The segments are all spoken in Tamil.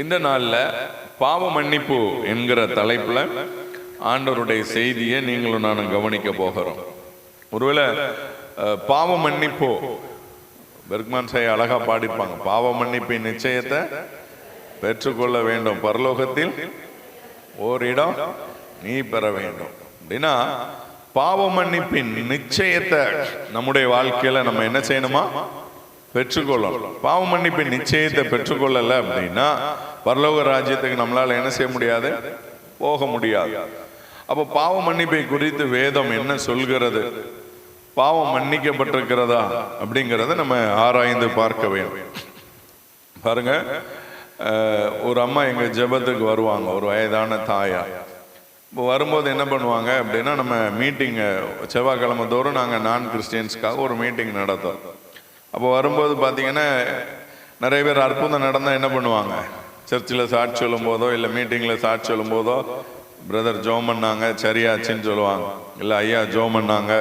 இந்த நாளில் பாவ மன்னிப்பு என்கிற தலைப்பில் ஆண்டவருடைய செய்தியை நீங்களும் நானும் கவனிக்க போகிறோம். ஒருவேளை பாவ மன்னிப்பு பெர்க்மான் சாய் அழகா பாடிப்பாங்க, பாவ மன்னிப்பின் நிச்சயத்தை பெற்றுக்கொள்ள வேண்டும், பரலோகத்தில் ஓரிடம் நீ பெற வேண்டும். அப்படின்னா பாவ மன்னிப்பின் நிச்சயத்தை நம்முடைய வாழ்க்கையில நம்ம என்ன செய்யணுமா? பெற்றுக்கொள்ளணும். பாவ மன்னிப்பின் நிச்சயத்தை பெற்றுக்கொள்ளல அப்படின்னா பரலோக ராஜ்யத்துக்கு நம்மளால என்ன செய்ய முடியாது? போக முடியாது. அப்போ பாவ மன்னிப்பை குறித்து வேதம் என்ன சொல்கிறது, பாவம் மன்னிக்கப்பட்டிருக்கிறதா அப்படிங்கிறத நம்ம ஆராய்ந்து பார்க்க வேண்டும். பாருங்க, ஒரு அம்மா எங்க ஜெபத்துக்கு வருவாங்க, ஒரு வயதான தாயா. இப்போ வரும்போது என்ன பண்ணுவாங்க அப்படின்னா, நம்ம மீட்டிங் செவ்வாய்க்கிழமை தோறும் நாங்கள் நான் கிறிஸ்டியன்ஸ்க்காக ஒரு மீட்டிங் நடத்தோம். அப்போ வரும்போது பார்த்தீங்கன்னா நிறைய பேர் அற்புதம் நடந்தால் என்ன பண்ணுவாங்க, சர்ச்சில் சாட்சி சொல்லும் போதோ இல்லை மீட்டிங்கில் சாட்சி சொல்லும் போதோ, பிரதர் ஜோம் பண்ணாங்க சரியாச்சுன்னு சொல்லுவாங்க, இல்லை ஐயா ஜோம் பண்ணாங்க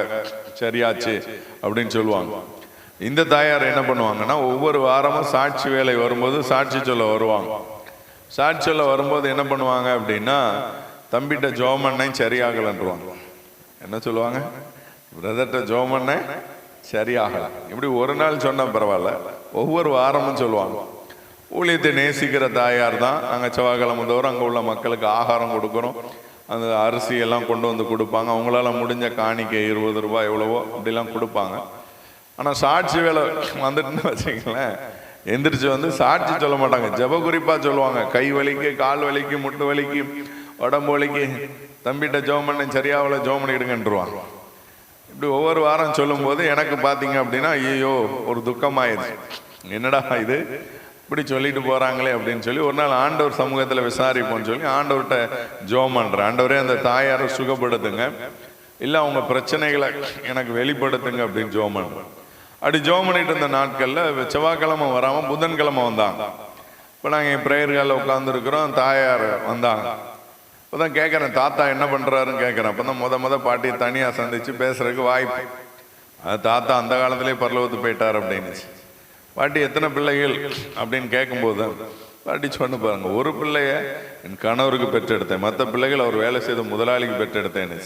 சரியாச்சு அப்படின்னு சொல்லுவாங்க. இந்த தாயார் என்ன பண்ணுவாங்கன்னா, ஒவ்வொரு வாரமும் சாட்சி வேலை வரும்போது சாட்சி சொல்ல வருவாங்க. சாட்சி சொல்ல வரும்போது என்ன பண்ணுவாங்க அப்படின்னா, தம்பிட்ட ஜோம் பண்ணேன் சரியாகலன்றுவாங்க. என்ன சொல்லுவாங்க? பிரதர்கிட்ட ஜோம் பண்ணேன் சரியாகலாம். இப்படி ஒரு நாள் சொன்ன பரவாயில்ல, ஒவ்வொரு வாரமும் சொல்லுவாங்க. ஊழியத்தை நேசிக்கிற தாயார் தான். நாங்கள் செவ்வாய்க்கிழமை தோறும் அங்கே உள்ள மக்களுக்கு ஆகாரம் கொடுக்குறோம், அந்த அரிசி எல்லாம் கொண்டு வந்து கொடுப்பாங்க. அவங்களால முடிஞ்ச காணிக்கை 20 ரூபாய் எவ்வளவோ அப்படிலாம் கொடுப்பாங்க. ஆனால் சாட்சி வேலை வந்துட்டுன்னு வச்சுங்களேன், எந்திரிச்சு வந்து சாட்சி சொல்ல மாட்டாங்க, ஜெப குறிப்பாக சொல்லுவாங்க. கை வலிக்கு, கால் வலிக்கு, முட்டு வலிக்கு, உடம்பு வலிக்கு, தம்பிட்ட ஜோம் பண்ண சரியாவில் ஜோம் பண்ணிடுங்கன்றுவாங்க. இப்படி ஒவ்வொரு வாரம் சொல்லும் போது எனக்கு பார்த்தீங்க அப்படின்னா, ஐயோ ஒரு துக்கமாயிருச்சு, என்னடா இது இப்படி சொல்லிட்டு போறாங்களே அப்படின்னு சொல்லி ஒரு நாள் ஆண்டவர் சமூகத்தில் விசாரிப்போம்னு சொல்லி ஆண்டவர்கிட்ட ஜோம் பண்றேன். ஆண்டவரே அந்த தாயாரை சுகப்படுத்துங்க, இல்லை அவங்க பிரச்சனைகளை எனக்கு வெளிப்படுத்துங்க அப்படின்னு ஜோம் பண்றேன். அப்படி ஜோம் பண்ணிட்டு இருந்த நாட்களில் செவ்வாய்க்கிழமை வராமல் புதன்கிழமை வந்தாங்க. இப்போ நாங்கள் என் ப்ரேயர்காலில் உட்காந்துருக்குறோம், தாயார் வந்தாங்க. இப்போ தான் கேட்குறேன், தாத்தா என்ன பண்ணுறாருன்னு கேட்குறேன். அப்போ தான் முத பாட்டியை தனியாக சந்தித்து பேசுறதுக்கு வாய்ப்பு. அது தாத்தா அந்த காலத்திலே பரலோகத்துக்கு போயிட்டார் அப்படின்னு. பாட்டி எத்தனை பிள்ளைகள் அப்படின்னு கேட்கும்போது பாட்டி சொன்ன பாருங்க, ஒரு பிள்ளைய என் கணவருக்கு பெற்றெடுத்தேன், மற்ற பிள்ளைகள் அவர் வேலை செய்த முதலாளிக்கு பெற்றெடுத்தேன்னு.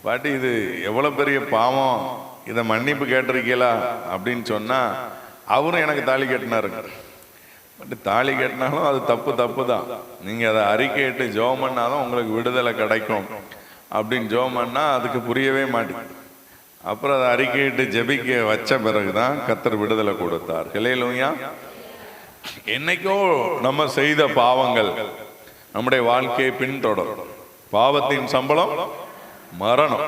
பாட்டி இது எவ்வளோ பெரிய பாவம், இதை மன்னிப்பு கேட்டிருக்கீங்களா அப்படின்னு சொன்னால், அவரும் எனக்கு தாலி கட்டினாருங்க. பட் தாலி கட்டினாலும் அது தப்பு தான். நீங்கள் அதை அறிக்கையிட்டு ஜெபம் பண்ணாதான் உங்களுக்கு விடுதலை கிடைக்கும் அப்படின்னு ஜெபம் பண்ணால் அதுக்கு புரியவே மாட்டேங்குது. அப்புறம் அதை அறிக்கையிட்டு ஜெபிக்க வச்ச பிறகுதான் கர்த்தர் விடுதலை கொடுத்தார். ஹல்லேலூயா. என்னைக்கோ நம்ம செய்த பாவங்கள் நம்முடைய வாழ்க்கையை பின்தொடரும். பாவத்தின் சம்பளம் மரணம்.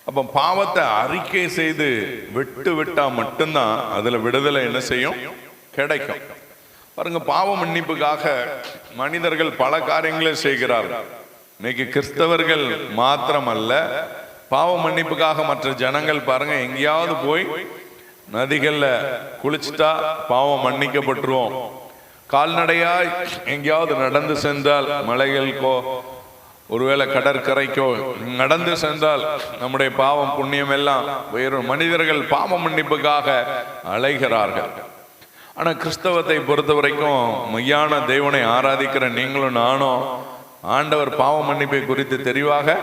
அப்போ பாவத்தை அறிக்கை செய்து விட்டா மட்டும்தான் அதுல விடுதலை என்ன செய்யும்? கிடைக்கும். பாருங்க, பாவ மன்னிப்புக்காக மனிதர்கள் பல காரியங்களை செய்கிறார்கள். இன்னைக்கு கிறிஸ்தவர்கள் மாத்திரமல்ல, பாவ மன்னிப்புக்காக மற்ற ஜனங்கள் பாருங்க, எங்கேயாவது போய் நதிகள்ல குளிச்சுட்டா பாவம் மன்னிக்கப்பட்டுருவோம். கால்நடையா எங்கேயாவது நடந்து சென்றால், மலைகளுக்கோ ஒருவேளை கடற்கரைக்கோ நடந்து சென்றால் நம்முடைய பாவம் புண்ணியம் எல்லாம் உயரும். மனிதர்கள் பாவ மன்னிப்புக்காக அலைகிறார்கள். ஆனா கிறிஸ்தவத்தை பொறுத்த வரைக்கும் மெய்யான தேவனை ஆராதிக்கிற நீங்களும் நானும் ஆண்டவர் பாவ மன்னிப்பை குறித்து தெளிவாக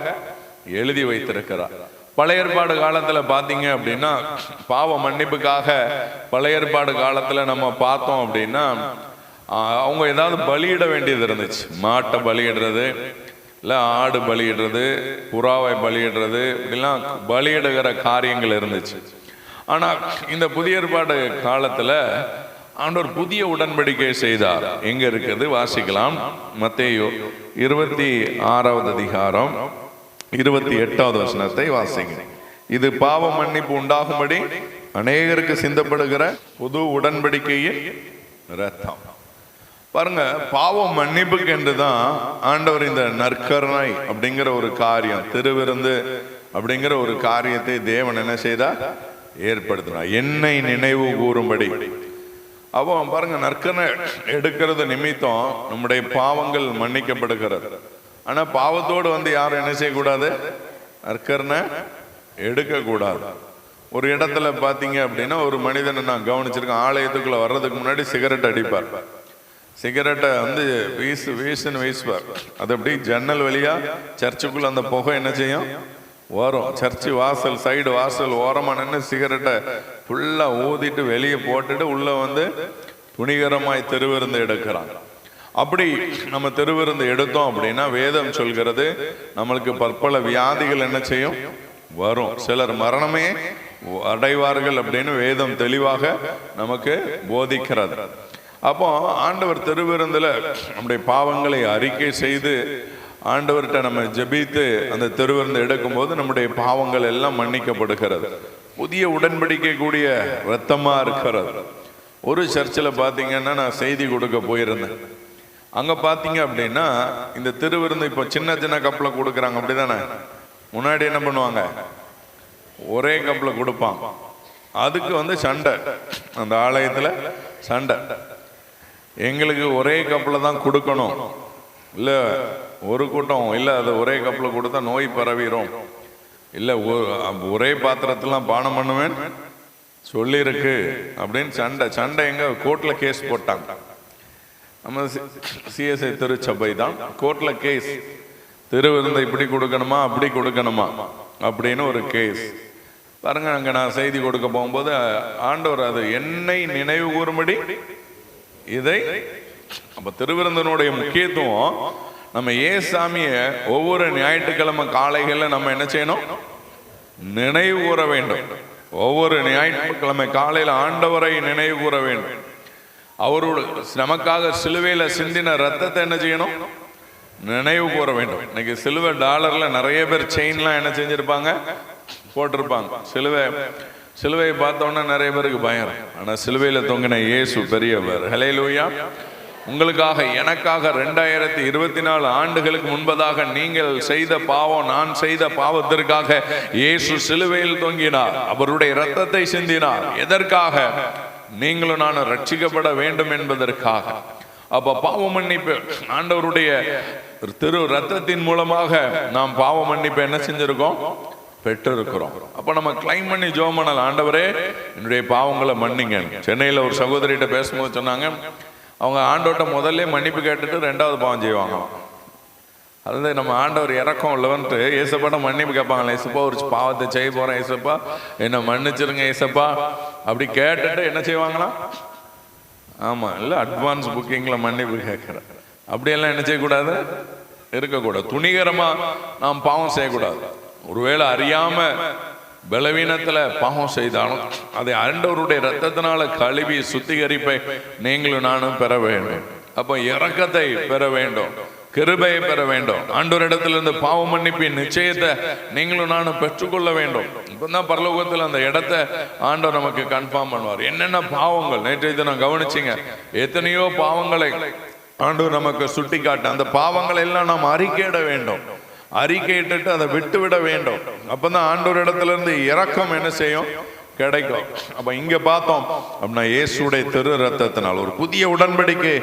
எழுதி வைத்திருக்கிறார். பழைய ஏற்பாடு காலத்துல பாத்தீங்க அப்படின்னா, பாவ மன்னிப்புக்காக பழைய ஏற்பாடு காலத்துல நம்ம பார்த்தோம் அப்படின்னா, அவங்க ஏதாவது பலியிட வேண்டியது இருந்துச்சு. மாட்டை பலியிடுறது, இல்லை ஆடு பலியிடுறது, புறாவை பலியிடுறது, இப்படிலாம் பலியிடுகிற காரியங்கள் இருந்துச்சு. ஆனா இந்த புதிய ஏற்பாடு காலத்துல ஆண்டவர் புதிய உடன்படிக்கை செய்தார். எங்க இருக்குது வாசிக்கலாம். மத்தேயு 26வது அதிகாரம் 28வது வசனத்தை வாசிங்க. இது பாவ மன்னிப்பு உண்டாகும்படி அநேகருக்கு சிந்தப்படுகிற புது உடன்படிக்கையின் இரத்தம். பாருங்க, பாவம் மன்னிப்புக்கு என்றுதான் ஆண்டவர் இந்த நற்கருணை அப்படிங்கிற ஒரு காரியம், திருவிருந்து அப்படிங்கிற ஒரு காரியத்தை தேவன் என்ன செய்தார்? ஏற்படுத்தினார். என்னை நினைவு கூறும்படி. அப்போ பாருங்க, நற்கருணை எடுக்கிறது நிமித்தம் நம்முடைய பாவங்கள் மன்னிக்கப்படுகிறது. ஆனா பாவத்தோடு வந்து யாரும் என்ன செய்யக்கூடாது? நற்கருணை எடுக்கக்கூடாது. ஒரு இடத்துல பாத்தீங்க அப்படின்னா, ஒரு மனிதனை நான் கவனிச்சிருக்கேன், ஆலயத்துக்குள்ள வர்றதுக்கு முன்னாடி சிகரெட் அடிப்பார். சிகரெட்டை வந்து வீசுன்னு வீசுவார். அது அப்படி ஜன்னல் வழியா சர்ச்சுக்குள்ள அந்த புகை என்ன செய்யும், வரும். சர்ச்சு வாசல் சைடு வாசல் ஓரமாக நின்று சிகரெட்டை ஃபுல்லாக ஊதிட்டு வெளியே போட்டுட்டு உள்ள வந்து துணிகரமாய் திருவிருந்து எடுக்கிறான். அப்படி நம்ம திருவிருந்து எடுத்தோம் அப்படின்னா வேதம் சொல்கிறது நம்மளுக்கு பற்பல வியாதிகள் என்ன செய்யும், வரும். சிலர் மரணமே அடைவார்கள் அப்படின்னு வேதம் தெளிவாக நமக்கு போதிக்கிறது. அப்போ ஆண்டவர் திருவிருந்துல நம்முடைய பாவங்களை அறிக்கை செய்து ஆண்டவர்கிட்ட நம்ம ஜெபித்து அந்த திருவிருந்து எடுக்கும்போது நம்முடைய பாவங்கள் எல்லாம் மன்னிக்கப்படுகிறது. புதிய உடன்படிக்கை கூடிய இரத்தமா இருக்கிறது. ஒரு சர்ச்சில் பார்த்தீங்கன்னா நான் செய்தி கொடுக்க போயிருந்தேன். அங்கே பார்த்தீங்க அப்படின்னா இந்த திருவிருந்து இப்போ சின்ன சின்ன கப்பில் கொடுக்குறாங்க, அப்படிதானே? முன்னாடி என்ன பண்ணுவாங்க, ஒரே கப்பில் கொடுப்பாங்க. அதுக்கு வந்து சண்டை, அந்த ஆலயத்தில் சண்டை. எங்களுக்கு ஒரே கப்பில் தான் கொடுக்கணும், இல்லை ஒரு கூட்டம் இல்லை அது ஒரே கப்பில் கொடுத்தா நோய் பரவிடும், இல்லை ஒரே பாத்திரத்தெல்லாம் பானம் பண்ணுவேன் சொல்லியிருக்கு அப்படின்னு சண்டை எங்க கோர்ட்டில் கேஸ் போட்டாங்க. நம்ம சிஎஸ்ஐ திருச்சபை தான் கோர்ட்டில் கேஸ், திருவிருந்தை இப்படி கொடுக்கணுமா அப்படி கொடுக்கணுமா அப்படின்னு ஒரு கேஸ். பாருங்க, அங்கே நான் செய்தி கொடுக்க போகும்போது ஆண்டவர் அது என்னை நினைவு கூறும்படி இதை, அப்போ திருவிருந்தனுடைய முக்கியத்துவம் நம்ம ஏசாமிய ஒவ்வொரு ஞாயிற்றுக்கிழமை காலைகளில் நம்ம என்ன செய்யணும், நினைவு கூற வேண்டும். ஒவ்வொரு ஞாயிற்றுக்கிழமை காலையில் ஆண்டவரை நினைவு கூற வேண்டும். அவரோட நமக்காக சிலுவையில் சிந்தின ரத்தத்தை என்ன செய்யணும், நினைவு கூற வேண்டும். இன்னைக்கு சிலுவை டாலர்ல நிறைய பேர் செயின்லாம் என்ன செஞ்சிருப்பாங்க, போட்டிருப்பாங்க. சிலுவையை பார்த்தோன்னா நிறைய பேருக்கு பயம். ஆனால் சிலுவையில் தொங்கின இயேசு பெரியவர். ஹல்லேலூயா. உங்களுக்காக எனக்காக 2024 ஆண்டுகளுக்கு முன்பதாக நீங்கள் செய்த பாவம், நான் செய்த பாவத்திற்காக இயேசு சிலுவையில் தொங்கினார். அவருடைய இரத்தத்தை சிந்தினார். எதற்காக? நீங்களும் நானும் ரட்சிக்கப்பட வேண்டும் என்பதற்காக. அப்ப பாவ மன்னிப்பு ஆண்டவருடைய திரு ரத்தத்தின் மூலமாக நாம் பாவ மன்னிப்பு என்ன செஞ்சிருக்கோம், பெற்றிருக்கிறோம். அப்ப நம்ம கிளைம் பண்ணி ஜெபம் பண்ணலாம், ஆண்டவரே என்னுடைய பாவங்களை மன்னிங்க. சென்னையில் ஒரு சகோதரிகிட்ட பேசும்போது சொன்னாங்க, அவங்க ஆண்டவர்கிட்ட முதல்ல மன்னிப்பு கேட்டுட்டு 2வது பாவம் செய்வாங்க. அதாவது நம்ம ஆண்டவர் இறக்கம் உள்ளவன்ட்டு ஏசப்பாட்ட மன்னிப்பு கேட்பாங்களே, ஏசப்பா ஒரு பாவத்தை செய்ய போறேன், ஏசப்பா என்ன மன்னிச்சிருங்க ஏசப்பா அப்படி கேட்டுட்டு என்ன செய்வாங்களா, ஆமா இல்லை அட்வான்ஸ் புக்கிங்ல மன்னிப்பு கேட்கிறேன். அப்படியெல்லாம் என்ன செய்யக்கூடாது, இருக்கக்கூடாது. துணிகரமா நாம் பாவம் செய்யக்கூடாது. ஒருவேளை அறியாம பலவீனத்துல பாவம் செய்தாலும் அதை ஆண்டவருடைய ரத்தத்தினால கழுவி சுத்திகரிப்பை நீங்களும் நானும் பெற வேண்டும். அப்போ இரக்கத்தை பெற வேண்டும், கிருபையை பெற வேண்டும். ஆண்டவரிடத்திலிருந்து பாவ மன்னிப்பின் நிச்சயத்தை நீங்களும் நானும் பெற்றுக்கொள்ள வேண்டும். இப்பதான் பரலோகத்தில் அந்த இடத்தை ஆண்டவர் நமக்கு கன்ஃபார்ம் பண்ணுவார். என்னென்ன பாவங்கள் நேற்றைய தினம் கவனிச்சிங்க, எத்தனையோ பாவங்களை ஆண்டவர் நமக்கு சுட்டி காட்ட, அந்த பாவங்களை எல்லாம் நாம் அறிக்கையிட வேண்டும். அறிக்கையிட்டு அதை விட்டு விட வேண்டும். அப்பதான் ஆண்டவர் இடத்துல இருந்து இரக்கம் என்ன செய்யும், கிடைக்கும். அப்ப இங்க பார்த்தோம் அப்படின்னா இயேசுடைய திரு ரத்தத்தினால் ஒரு புதிய உடன்படிக்கை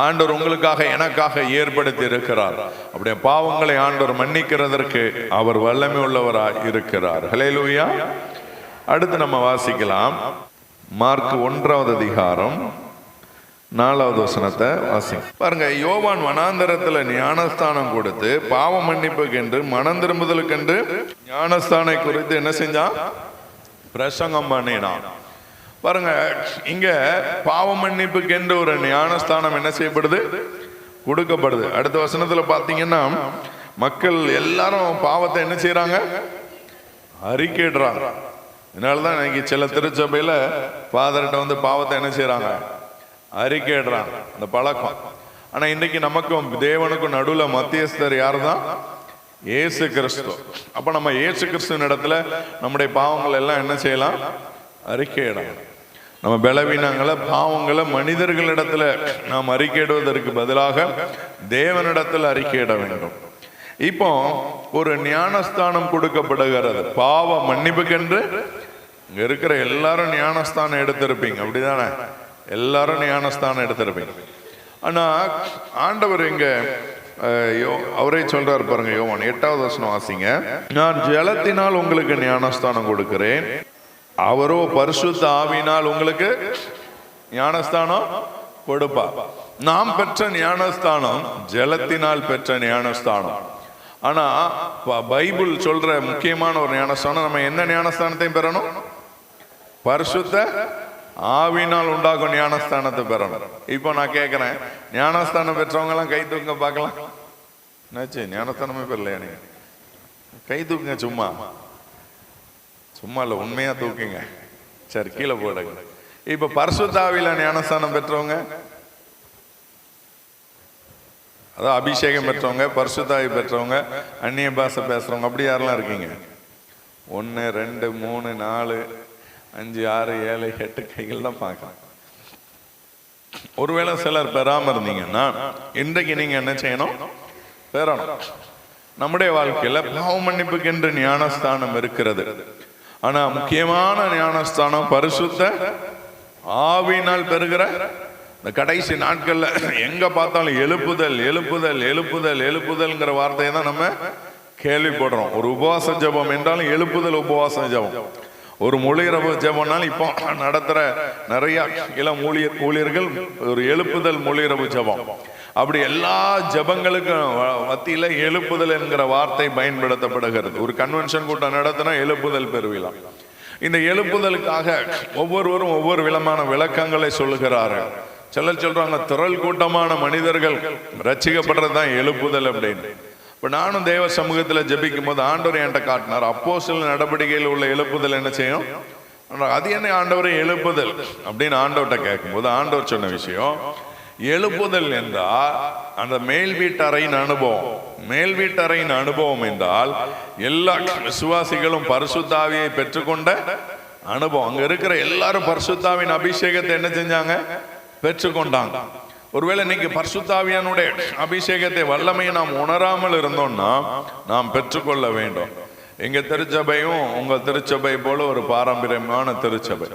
ஆண்டவர் உங்களுக்காக எனக்காக ஏற்படுத்தி இருக்கிறார். அப்படியே பாவங்களை ஆண்டவர் மன்னிக்கிறதற்கு அவர் வல்லமை உள்ளவராய் இருக்கிறார். ஹல்லேலூயா. அடுத்து நம்ம வாசிக்கலாம் மார்க் 1வது அதிகாரம் 4வது வசனத்தை வாசிங்க. பாருங்க, யோவான் வனாந்தரத்துல ஞானஸ்தானம் கொடுத்து பாவ மன்னிப்புக்கென்று மனம் திரும்புதலுக்கென்று ஞானஸ்தானை குறித்து என்ன செஞ்சான், பிரசங்கம் பண்ணினான். பாருங்க, இங்க பாவ மன்னிப்புக்கென்று ஒரு ஞானஸ்தானம் என்ன செய்யப்படுது, கொடுக்கப்படுது. அடுத்த வசனத்துல பாத்தீங்கன்னா மக்கள் எல்லாரும் பாவத்தை என்ன செய்யறாங்க, அறிக்கையிடுறாங்க. இதனாலதான் இன்னைக்கு சில திருச்சபையில ஃபாதர்கிட்ட வந்து பாவத்தை என்ன செய்யறாங்க, அறிக்கையிடுறாங்க, அந்த பழக்கம். ஆனா இன்னைக்கு நமக்கும் தேவனுக்கும் நடுவுல மத்தியஸ்தர் யாரு தான், இயேசு கிறிஸ்து. அப்ப நம்ம இயேசு கிறிஸ்துவின் இடத்துல நம்முடைய பாவங்கள் எல்லாம் என்ன செய்யலாம், அறிக்கையிடலாம். நம்ம பலவீனங்களை பாவங்களை மனிதர்களிடத்துல நாம் அறிக்கையிடுவதற்கு பதிலாக தேவனிடத்தில் அறிக்கையிட வேண்டும். இப்போ ஒரு ஞானஸ்தானம் கொடுக்கப்படுகிறது பாவ மன்னிப்புக்கென்று. இங்க இருக்கிற எல்லாரும் ஞானஸ்தானம் எடுத்திருப்பீங்க, அப்படிதானே? எல்லாரும் ஞானஸ்தானம் எடுத்திருப்பீங்க. ஆனா ஆண்டவர் இங்க அவரே சொல்றாரு பாருங்க, யோவான் 8வது வசனம் வாசிங்க. நான் ஜலத்தினால் உங்களுக்கு ஞானஸ்தானம் கொடுக்கிறேன், அவரோ பரிசுத்த ஆவியினால் உங்களுக்கு ஞானஸ்தானம் கொடுப்பா. நாம் பெற்ற ஞானஸ்தானம் ஜலத்தினால் பெற்ற ஞானஸ்தானம். ஆனா பைபிள் சொல்ற முக்கியமான ஒரு ஞானஸ்தானம், நம்ம என்ன ஞானஸ்தானத்தையும் பெறணும்? பரிசுத்த ஆவினால் உண்டாகும் ஞானஸ்தானத்தை பெறணும். இப்போ நான் கேட்கிறேன், ஞானஸ்தானம் பெற்றவங்க எல்லாம் கை தூக்க பார்க்கலாம். என்னாச்சு, ஞானஸ்தானமே பெறலையா? நீங்க கை தூக்குங்க. சும்மா சும்மா இல்ல, உண்மையா தூக்குங்க. சரி, கீழே போடுங்க. இப்ப பரிசுத்த ஆவியில ஞானஸ்தானம் பெற்றவங்க, அதான் அபிஷேகம் பெற்றவங்க, பரிசுத்தாவி பெற்றவங்க, அந்நிய பாஷை பேசுறவங்க, அப்படி யாரெல்லாம் இருக்கீங்க? 1 2 3 4 5 6 7 8 கைகள் தான் பார்க்கலாம். ஒருவேளை சிலர் பெறாம இருந்தீங்கன்னா இன்றைக்கு நீங்க என்ன செய்யணும்? பெறணும். நம்முடைய வாழ்க்கையில பாவ மன்னிப்புக்கு என்று ஞானஸ்தானம் இருக்கிறது. ஆனா முக்கியமான ஞானஸ்தானம் பரிசுத்த ஆவியினால் பெறுகிற இந்த கடைசி நாட்கள்ல எங்க பார்த்தாலும் எழுப்புதல் எழுப்புதல் எழுப்புதல் எழுப்புதல்ங்கிற வார்த்தையை தான் நம்ம கேள்விப்படுறோம். ஒரு உபவாச ஜெபம் என்றாலும் எழுப்புதல் உபவாச ஜெபம், ஒரு மொழிரவு ஜெபம்னாலும் இப்போ நடத்துற நிறைய இளம் ஊழியர்கள் ஒரு எழுப்புதல் மொழிரவு ஜெபம். அப்படி எல்லா ஜெபங்களுக்கும் மத்தியில எழுப்புதல் என்கிற வார்த்தை பயன்படுத்தப்படுகிறது. ஒரு கன்வென்ஷன் கூட்டம் நடத்தினா எழுப்புதல் பெருவிழா. இந்த எழுப்புதலுக்காக ஒவ்வொருவரும் ஒவ்வொரு விதமான விளக்கங்களை சொல்லுகிறார்கள். சிலர் சொல்றாங்க திரள் கூட்டமான மனிதர்கள் ரட்சிக்கப்படுறதுதான் எழுப்புதல் அப்படின்னு. இப்ப நானும் தேவ சமூகத்துல ஜெபிக்கும் போது ஆண்டவர் என்கிட்ட காட்டினார், அப்போஸ்தலர் நடவடிக்கையில் உள்ள எழுப்புதல் என்ன செய்யும்? அது என்ன ஆண்டவரை எழுப்புதல் அப்படின்னு ஆண்டவர்கிட்ட கேட்கும் போது ஆண்டவர் சொன்ன விஷயம், எழுப்புதல் என்றால் அந்த மேல் வீட்டறையின் அனுபவம். மேல் வீட்டறையின் அனுபவம் என்றால் எல்லா விசுவாசிகளும் பரிசுத்தாவியை பெற்றுக்கொண்ட அனுபவம். அங்க இருக்கிற எல்லாரும் பரிசுத்தாவின் அபிஷேகத்தை என்ன செஞ்சாங்க? பெற்றுக்கொண்டாங்க. ஒருவேளை இன்னைக்கு பரிசுத்தாவியானுடைய அபிஷேகத்தை வல்லமையை நாம் உணராமல் இருந்தோம்னா நாம் பெற்றுக்கொள்ள வேண்டும். எங்க திருச்சபையும் உங்க திருச்சபை போல ஒரு பாரம்பரியமான திருச்சபை.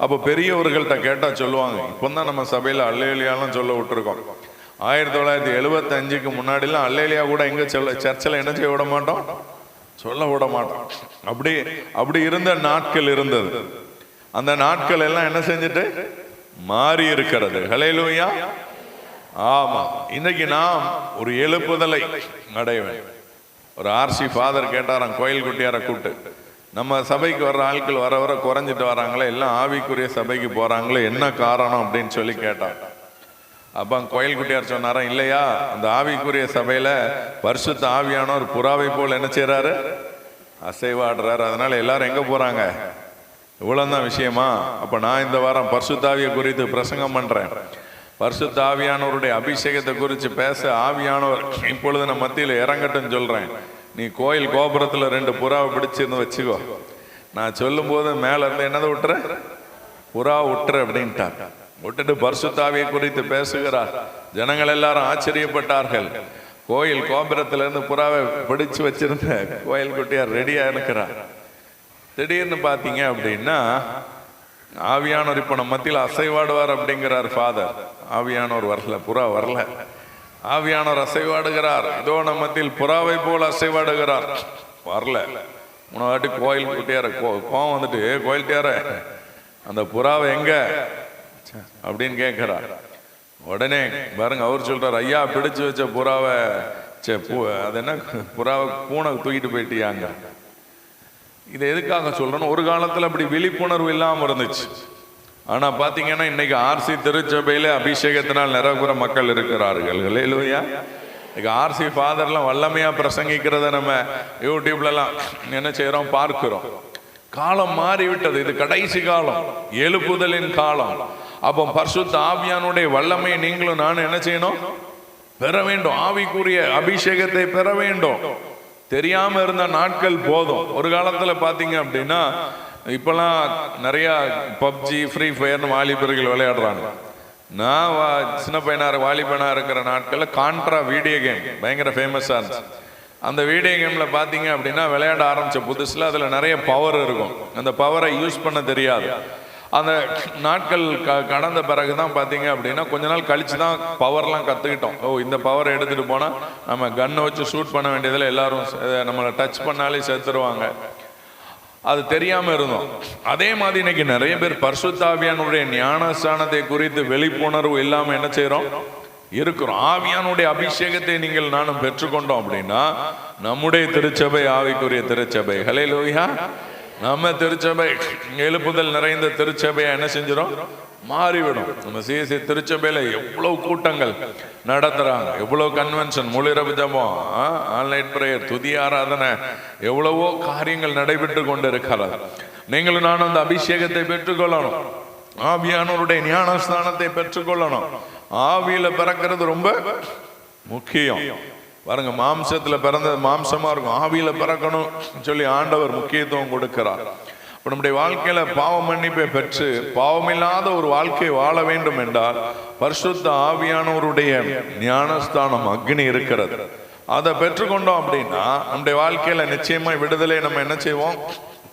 அப்போ பெரியவர்கள்ட்ட கேட்டா சொல்லுவாங்க, இப்போதான் நம்ம சபையில அல்லேலியாலாம் சொல்ல விட்டுருக்கோம். 1975க்கு முன்னாடிலாம் அல்லேலியா கூட எங்க சர்ச்சில் என்ன செய்ய விட மாட்டோம், சொல்ல விட மாட்டோம். அப்படி இருந்த நாட்கள் இருந்தது. அந்த நாட்கள் எல்லாம் என்ன செஞ்சுட்டு மாறி இருக்கிறது. ஹல்லேலூயா. ஆமா, இன்னைக்கு நாம் ஒரு எழுப்புதலை அடைய வேண்டும். ஒரு ஆர்சி ஃபாதர் கேட்டாராம், கோயில் குட்டியார கூட்டு, நம்ம சபைக்கு வர்ற ஆட்கள் வர வர குறைஞ்சிட்டு வராங்களே, எல்லாம் ஆவிக்குரிய சபைக்கு போறாங்களே, என்ன காரணம் அப்படின்னு சொல்லி கேட்டார். அப்ப கோயில் குட்டியார் சொன்னாரா, இல்லையா, அந்த ஆவிக்குரிய சபையில பரிசுத்த ஆவியானவர் புறாவை போல் என்ன செய்யறாரு? அசைவாடுறாரு. அதனால எல்லாரும் எங்க போறாங்க? இவ்வளவுதான் விஷயமா? அப்ப நான் இந்த வாரம் பரிசுத்தாவியை குறித்து பிரசங்கம் பண்றேன். பரிசுத்த ஆவியானவருடைய அபிஷேகத்தை குறித்து பேச ஆவியானவர் இப்பொழுது நம்ம மத்தியில் இறங்கட்டும் சொல்றேன். நீ கோயில் கோபுரத்துல 2 புறாவை பிடிச்சிருந்து வச்சுக்கோ, நான் சொல்லும் போது மேல இருந்து என்னதை விட்டுற? புறா விட்டுற அப்படின்ட்டார். விட்டுட்டு பரிசுத்த ஆவியை குறித்து பேசுகிறார். ஜனங்கள் எல்லாரும் ஆச்சரியப்பட்டார்கள். கோயில் கோபுரத்துல இருந்து புறாவை பிடிச்சு வச்சிருந்த கோயில் குட்டியார் ரெடியா இருக்கிறார். திடீர்னு பாத்தீங்க அப்படின்னா ஆவியானவர் இப்ப நம்ம மத்தியில் அசைவாடுவார் அப்படிங்கிறார் ஃபாதர். ஆவியானவர் வரல, புறா வரல. ஆவியானவர் அசைவாடுகிறார். இதோ நம்ம மத்தியில் புறாவை போல அசைவாடுகிறார். வரல. முன்னாடி கோயில் குட்டியார கோவம் வந்துட்டு, கோயில்கிட்டியார அந்த புறாவை எங்க அப்படின்னு கேட்கிறார். உடனே பாருங்க, அவர் சொல்றார், ஐயா பிடிச்சு வச்ச புறாவை அது என்ன புறாவை பூனை தூக்கிட்டு போயிட்டியாங்க. இதை எதுக்காக சொல்றேன்னு, ஒரு காலத்துல அப்படி விழிப்புணர்வு இல்லாம இருந்துச்சு. ஆனா பாத்தீங்கன்னா இன்னைக்கு ஆர்சி திருச்சபையில அபிஷேகத்தினால் நிரப்புற மக்கள் இருக்கிறார்கள். ஹல்லேலூயா. இன்னைக்கு ஆர்சி ஃபாதர்லாம் வல்லமையா பிரசங்கிக்கிறத நம்ம யூடியூப்ல எல்லாம் என்ன செய்யறோம், பார்க்கிறோம். காலம் மாறிவிட்டது. இது கடைசி காலம், எழுப்புதலின் காலம். அப்போ பரிசுத்த ஆவியானுடைய வல்லமையை நீங்களும் நானும் என்ன செய்யணும்? பெற வேண்டும். ஆவிக்குரிய அபிஷேகத்தை பெற வேண்டும். தெரியாம இருந்த நாட்கள் போதும். ஒரு காலத்துல பாத்தீங்க அப்படின்னா, இப்பெல்லாம் நிறைய பப்ஜி, ஃப்ரீ ஃபயர்னு வாலிபர்கள் விளையாடுறாங்க. நான் சின்ன பையனா வாலிபனா இருக்கிற நாட்கள்ல கான்ட்ரா வீடியோ கேம் பயங்கர ஃபேமஸா இருந்துச்சு. அந்த வீடியோ கேம்ல பாத்தீங்க அப்படின்னா விளையாட ஆரம்பிச்ச புதுசுல அதுல நிறைய பவர் இருக்கும். அந்த பவரை யூஸ் பண்ண தெரியாது. அந்த நாட்கள் கடந்த பிறகுதான் பாத்தீங்க அப்படின்னா கொஞ்ச நாள் கழிச்சு தான் பவர்லாம் கத்துக்கிட்டோம். ஓ, இந்த பவரை எடுத்துட்டு போனா நம்ம கன்னை வச்சு ஷூட் பண்ண வேண்டியதுல எல்லாரும் நம்மளை டச் பண்ணாலே செத்துருவாங்க. அது தெரியாம இருந்தோம். அதே மாதிரி இன்னைக்கு நிறைய பேர் பரிசுத்த ஆவியானுடைய ஞானஸ்தானத்தை குறித்து விழிப்புணர்வு இல்லாம என்ன செய்யறோம் இருக்கிறோம். ஆவியானுடைய அபிஷேகத்தை நீங்கள் நானும் பெற்றுக்கொண்டோம் அப்படின்னா நம்முடைய திருச்சபை ஆவிக்குரிய திருச்சபை. ஹல்லேலூயா. நம்ம திருச்சபை எழுப்புதல் நிறைந்த திருச்சபையா என்ன செஞ்சிடும் மாறிவிடும். நம்ம சிஎஸ்சி திருச்சபையில எவ்வளவு கூட்டங்கள் நடத்துறாங்க, எவ்வளவு கன்வென்ஷன், முழுரவு ஜபம், ஆன்லைன் பிரேயர், துதி ஆராதனை, எவ்வளவோ காரியங்கள் நடைபெற்று கொண்டு இருக்கிறது. நீங்களும் நானும் அந்த அபிஷேகத்தை பெற்றுக்கொள்ளணும். ஆவியானவருடைய ஞானஸ்தானத்தை பெற்றுக்கொள்ளணும். ஆவியில பிறக்கிறது ரொம்ப முக்கியம். பாருங்க, மாம்சத்துல பிறந்தது மாம்சமா இருக்கும், ஆவியில பிறக்கணும் சொல்லி ஆண்டவர் முக்கியத்துவம் கொடுக்கிறார். நம்முடைய வாழ்க்கையில பாவ மன்னிப்பை பெற்று பாவமில்லாத ஒரு வாழ்க்கை வாழ வேண்டும் என்றால் பரிசுத்த ஆவியானவருடைய ஞானஸ்தானம் அக்னி இருக்கிறது. அதை பெற்றுக்கொண்டோம் அப்படின்னா நம்முடைய வாழ்க்கையில நிச்சயமா விடுதலை நம்ம என்ன செய்வோம்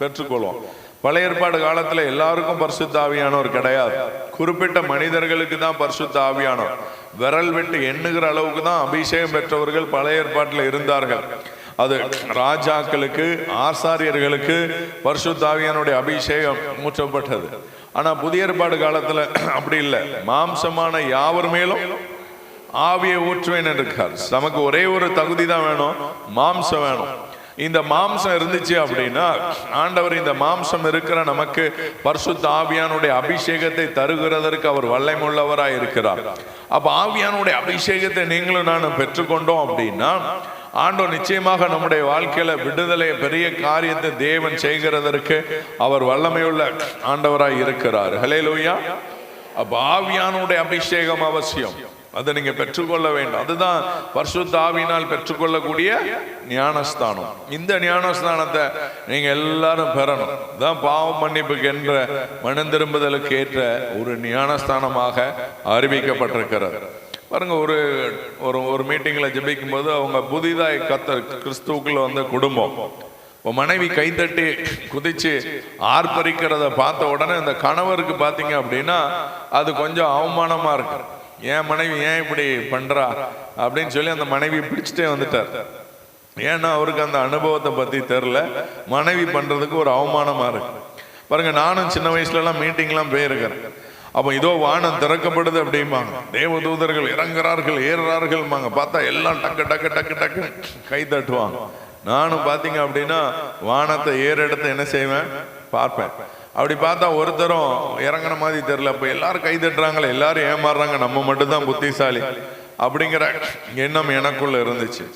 பெற்றுக்கொள்வோம். பழைய ஏற்பாடு காலத்துல எல்லாருக்கும் பரிசுத்த ஆவியானவர் கிடையாது. குறிப்பிட்ட மனிதர்களுக்கு தான் பரிசுத்த ஆவியானவர். விரல் விட்டு எண்ணுகிற அளவுக்கு தான் அபிஷேகம் பெற்றவர்கள் பழைய ஏற்பாட்டில் இருந்தார்கள். அது ராஜாக்களுக்கு, ஆசாரியர்களுக்கு பரிசுத்த ஆவியானுடைய அபிஷேகம் ஊற்றப்பட்டது. ஆனா புதிய ஏற்பாடு காலத்துல அப்படி இல்லை. மாம்சமான யாவர் மேலும் ஆவியை ஊற்றுவேன் இருக்கார். நமக்கு ஒரே ஒரு தகுதி தான் வேணும், மாம்சம் வேணும். இந்த மாம்சம் இருந்துச்சு அப்படின்னா ஆண்டவர் இந்த மாம்சம் இருக்கிற நமக்கு பரிசுத்த ஆவியானுடைய அபிஷேகத்தை தருகிறதற்கு அவர் வல்லமையுள்ளவராய் இருக்கிறார். அப்ப ஆவியானுடைய அபிஷேகத்தை நீங்களும் நானும் பெற்றுக்கொண்டோம் அப்படின்னா ஆண்டவர் நிச்சயமாக நம்முடைய வாழ்க்கையில விடுதலை பெரிய காரியத்தை தேவன் செய்கிறதற்கு அவர் வல்லமையுள்ள ஆண்டவராய் இருக்கிறார். ஹல்லேலூயா. அப்ப ஆவியானுடைய அபிஷேகம் அவசியம். அதை நீங்க பெற்றுக்கொள்ள வேண்டும். அதுதான் பரிசுத்த ஆவியினால் பெற்றுக்கொள்ளக்கூடிய ஞானஸ்தானம். இந்த ஞானஸ்தானத்தை நீங்க எல்லாரும் பெறணும். தான் பாவ மன்னிப்புக்கு என்ற மனம் திரும்புதலுக்கு ஏற்ற ஒரு ஞானஸ்தானமாக அறிவிக்கப்பட்டிருக்கிறது. பாருங்க, ஒரு ஒரு ஒரு மீட்டிங்ல ஜெபிக்கும் போது அவங்க புதிதாய் கிறிஸ்துவுக்குள்ள வந்த குடும்பம், மனைவி கைத்தட்டி குதிச்சு ஆர்ப்பரிக்கிறத பார்த்த உடனே இந்த கணவருக்கு பாத்தீங்க அப்படின்னா அது கொஞ்சம் அவமானமா இருக்கு. ஏன் மனைவி ஏன் இப்படி பண்றா அப்படின்னு சொல்லி அந்த மனைவி பிடிச்சிட்டே வந்துட்டார். ஏன்னா அவருக்கு அந்த அனுபவத்தை பத்தி தெரியல, மனைவி பண்றதுக்கு ஒரு அவமானமா இருக்கு. பாருங்க, நானும் சின்ன வயசுல எல்லாம் மீட்டிங்லாம் போயிருக்கிறேன். அப்போ இதோ வானம் திறக்கப்படுது அப்படிம்பாங்க, தேவதூதர்கள் இறங்குறார்கள் ஏறுறார்கள், பார்த்தா எல்லாம் டக்கு டக்கு டக்கு டக்கு கை தட்டுவாங்க. நானும் பார்த்தீங்க அப்படின்னா வானத்தை ஏறெடுத்து என்ன செய்வேன் பார்ப்பேன். அப்படி பார்த்தா ஒருத்தரும் இறங்கின மாதிரி தெரியல. அப்போ எல்லாரும் கை தட்டுறாங்களே, எல்லாரும் ஏமாறுறாங்க, நம்ம மட்டும்தான் புத்திசாலி அப்படிங்கிற எண்ணம் எனக்குள்ள இருந்துச்சு.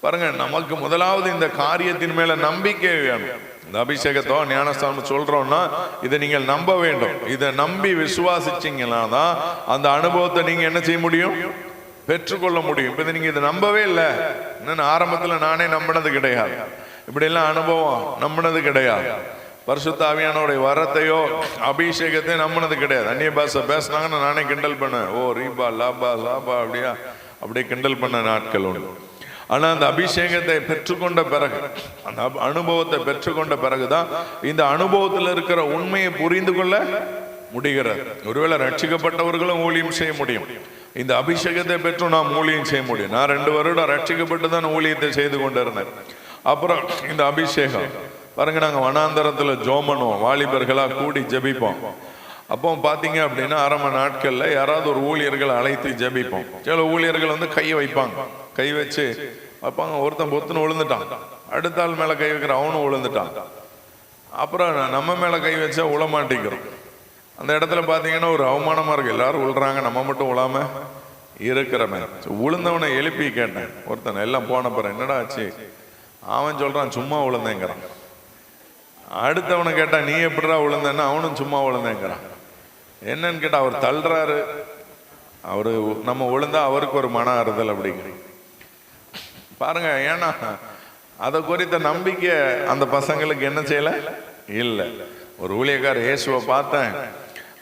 பாருங்க, நமக்கு முதலாவது இந்த காரியத்தின் மேல நம்பிக்கை வேணும். இந்த அபிஷேகத்தோ ஞானஸ்தானம் சொல்றோம்னா இதை நீங்கள் நம்ப வேண்டும். இதை நம்பி விசுவாசிச்சீங்கன்னா தான் அந்த அனுபவத்தை நீங்க என்ன செய்ய முடியும், பெற்றுக்கொள்ள முடியும். இப்ப நீங்க இதை நம்பவே இல்லை. ஆரம்பத்துல நானே நம்பினது கிடையாது, இப்படி எல்லாம் அனுபவம் நம்பினது கிடையாது. பரிசுத்த ஆவியானோட வரத்தையோ அபிஷேகத்தையோ நம்பினது கிடையாது. அந்நிய பாஷை பேசினாங்கன்னு நானே கிண்டல் பண்ணேன். ஓ ரீபா லாபா லாபா அப்படியா அப்படியே கிண்டல் பண்ண நாட்கள் உண்டு. ஆனா அந்த அபிஷேகத்தை பெற்றுக்கொண்ட பிறகு, அந்த அனுபவத்தை பெற்றுக்கொண்ட பிறகுதான் இந்த அனுபவத்தில் இருக்கிற உண்மையை புரிந்து கொள்ள முடிகிறது. ஒருவேளை ரட்சிக்கப்பட்டவர்களும் ஊழியம் செய்ய முடியும், இந்த அபிஷேகத்தை பெற்று நாம் ஊழியம் செய்ய முடியும். நான் 2 வருடம் ரட்சிக்கப்பட்டு தான் ஊழியத்தை செய்து கொண்டிருந்தேன். அப்புறம் இந்த அபிஷேகம் பாருங்க, நாங்கள் வனாந்தரத்துல ஜெபம் பண்ணுவோம், வாலிபர்களா கூடி ஜெபிப்போம். அப்போ பார்த்தீங்க அப்படின்னா ஆரம்ப நாட்களில் யாராவது ஒரு ஊழியர்களை அழைத்து ஜெபிப்போம். சில ஊழியர்கள் வந்து கையை வைப்பாங்க, கை வச்சு வைப்பாங்க. ஒருத்தன் பொத்துன்னு விழுந்துட்டான், அடுத்த ஆள் மேலே கை வைக்கிற அவனும் விழுந்துட்டான். அப்புறம் நம்ம மேலே கை வச்சா உளமாட்டிக்கிறோம். அந்த இடத்துல பார்த்தீங்கன்னா ஒரு அவமானமாக இருக்கு, எல்லாரும் விழுறாங்க, நம்ம மட்டும் விழாம இருக்கிறவன். விழுந்தவனை எழுப்பி கேட்டேன், ஒருத்தன் எல்லாம் போன பிறகு என்னடா ஆச்சு? அவன் சொல்றான் சும்மா விழுந்தேங்கிறான். அடுத்தவனை கேட்டா நீ எப்படிடா விழுந்தேன்னா அவனும் சும்மா விழுந்தேங்கிறான். என்னன்னு கேட்டா அவர் தள்ளுறாரு, அவரு நம்ம விழுந்தா அவருக்கு ஒரு மன ஆறுதல் அப்படிங்கிற பாருங்க. ஏன்னா அதை குறித்த நம்பிக்கை அந்த பசங்களுக்கு என்ன செய்யல இல்லை. ஒரு ஊழியக்கார இயேசுவை பார்த்தேன்,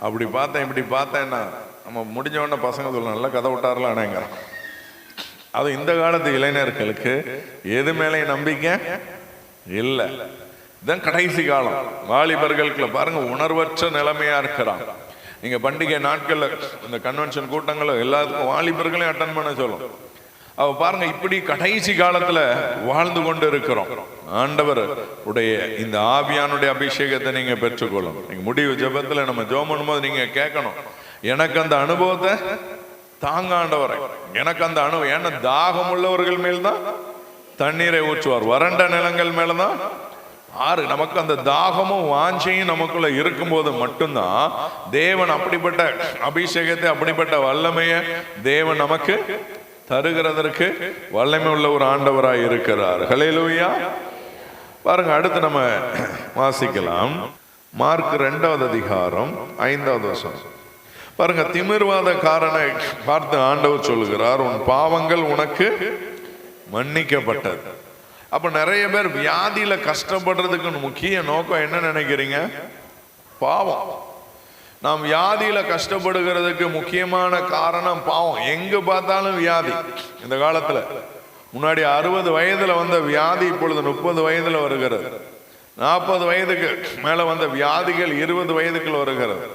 அப்படி பார்த்தேன், இப்படி பார்த்தேன்னா நம்ம முடிஞ்ச உடனே பசங்க சொல்ல நல்லா கதை விட்டாரலானேங்கிறான். அது இந்த காலத்து இளைஞர்களுக்கு எது மேலே நம்பிக்கை இல்லை. இதுதான் கடைசி காலம். வாலிபர்களுக்குள்ள பாருங்க உணர்வற்ற நிலைமையா இருக்கிறான். நீங்க பண்டிகை நாட்கள்ல இந்த கன்வென்ஷன் கூட்டங்களும் எல்லாத்துக்கும் வாலிபர்களையும் அட்டன் பண்ண சொல்லும். அவ பாருங்க, இப்படி கடைசி காலத்துல வாழ்ந்து கொண்டு இருக்கிறோம். ஆண்டவர் உடைய இந்த ஆவியானுடைய அபிஷேகத்தை நீங்க பெற்றுக்கொள்ளணும். நீங்க முடிவு ஜெபத்துல நம்ம ஜெபம் பண்ணும்போது நீங்க கேட்கணும், எனக்கு அந்த அனுபவத்தை தாங்க ஆண்டவரை, எனக்கு அந்த அனுபவம். ஏன்னா தாகம் உள்ளவர்கள் மேல்தான் தண்ணீரை ஊற்றுவார், வறண்ட நிலங்கள் மேலதான் ஆறு. நமக்கு அந்த தாகமும் வாஞ்சையும் நமக்குள்ள இருக்கும்போது மட்டும்தான் தேவன் அப்படிப்பட்ட அபிஷேகத்தை, அப்படிப்பட்ட வல்லமைய தேவன் நமக்கு தருகிறதற்கு வல்லமை உள்ள ஒரு ஆண்டவராய் இருக்கிறார். ஹல்லேலூயா. பாருங்க, அடுத்து நம்ம வாசிக்கலாம். மார்க் 2வது அதிகாரம் 5வது வசனம். பாருங்க, திமிர்வாதக்காரனை பார்த்து ஆண்டவர் சொல்லுகிறார், உன் பாவங்கள் உனக்கு மன்னிக்கப்பட்டது. அப்ப நிறைய பேர் வியாதியில கஷ்டப்படுறதுக்கு முக்கிய நோக்கம் என்ன நினைக்கிறீங்க? பாவம். நாம் வியாதியில கஷ்டப்படுகிறதுக்கு முக்கியமான காரணம் பாவம். எங்க பார்த்தாலும் வியாதி. இந்த காலத்துல முன்னாடி 60 வயதுல வந்த வியாதி இப்பொழுது 30 வயதுல வருகிறது. 40 வயதுக்கு மேல வந்த வியாதிகள் 20 வயதுக்குள்ள வருகிறது.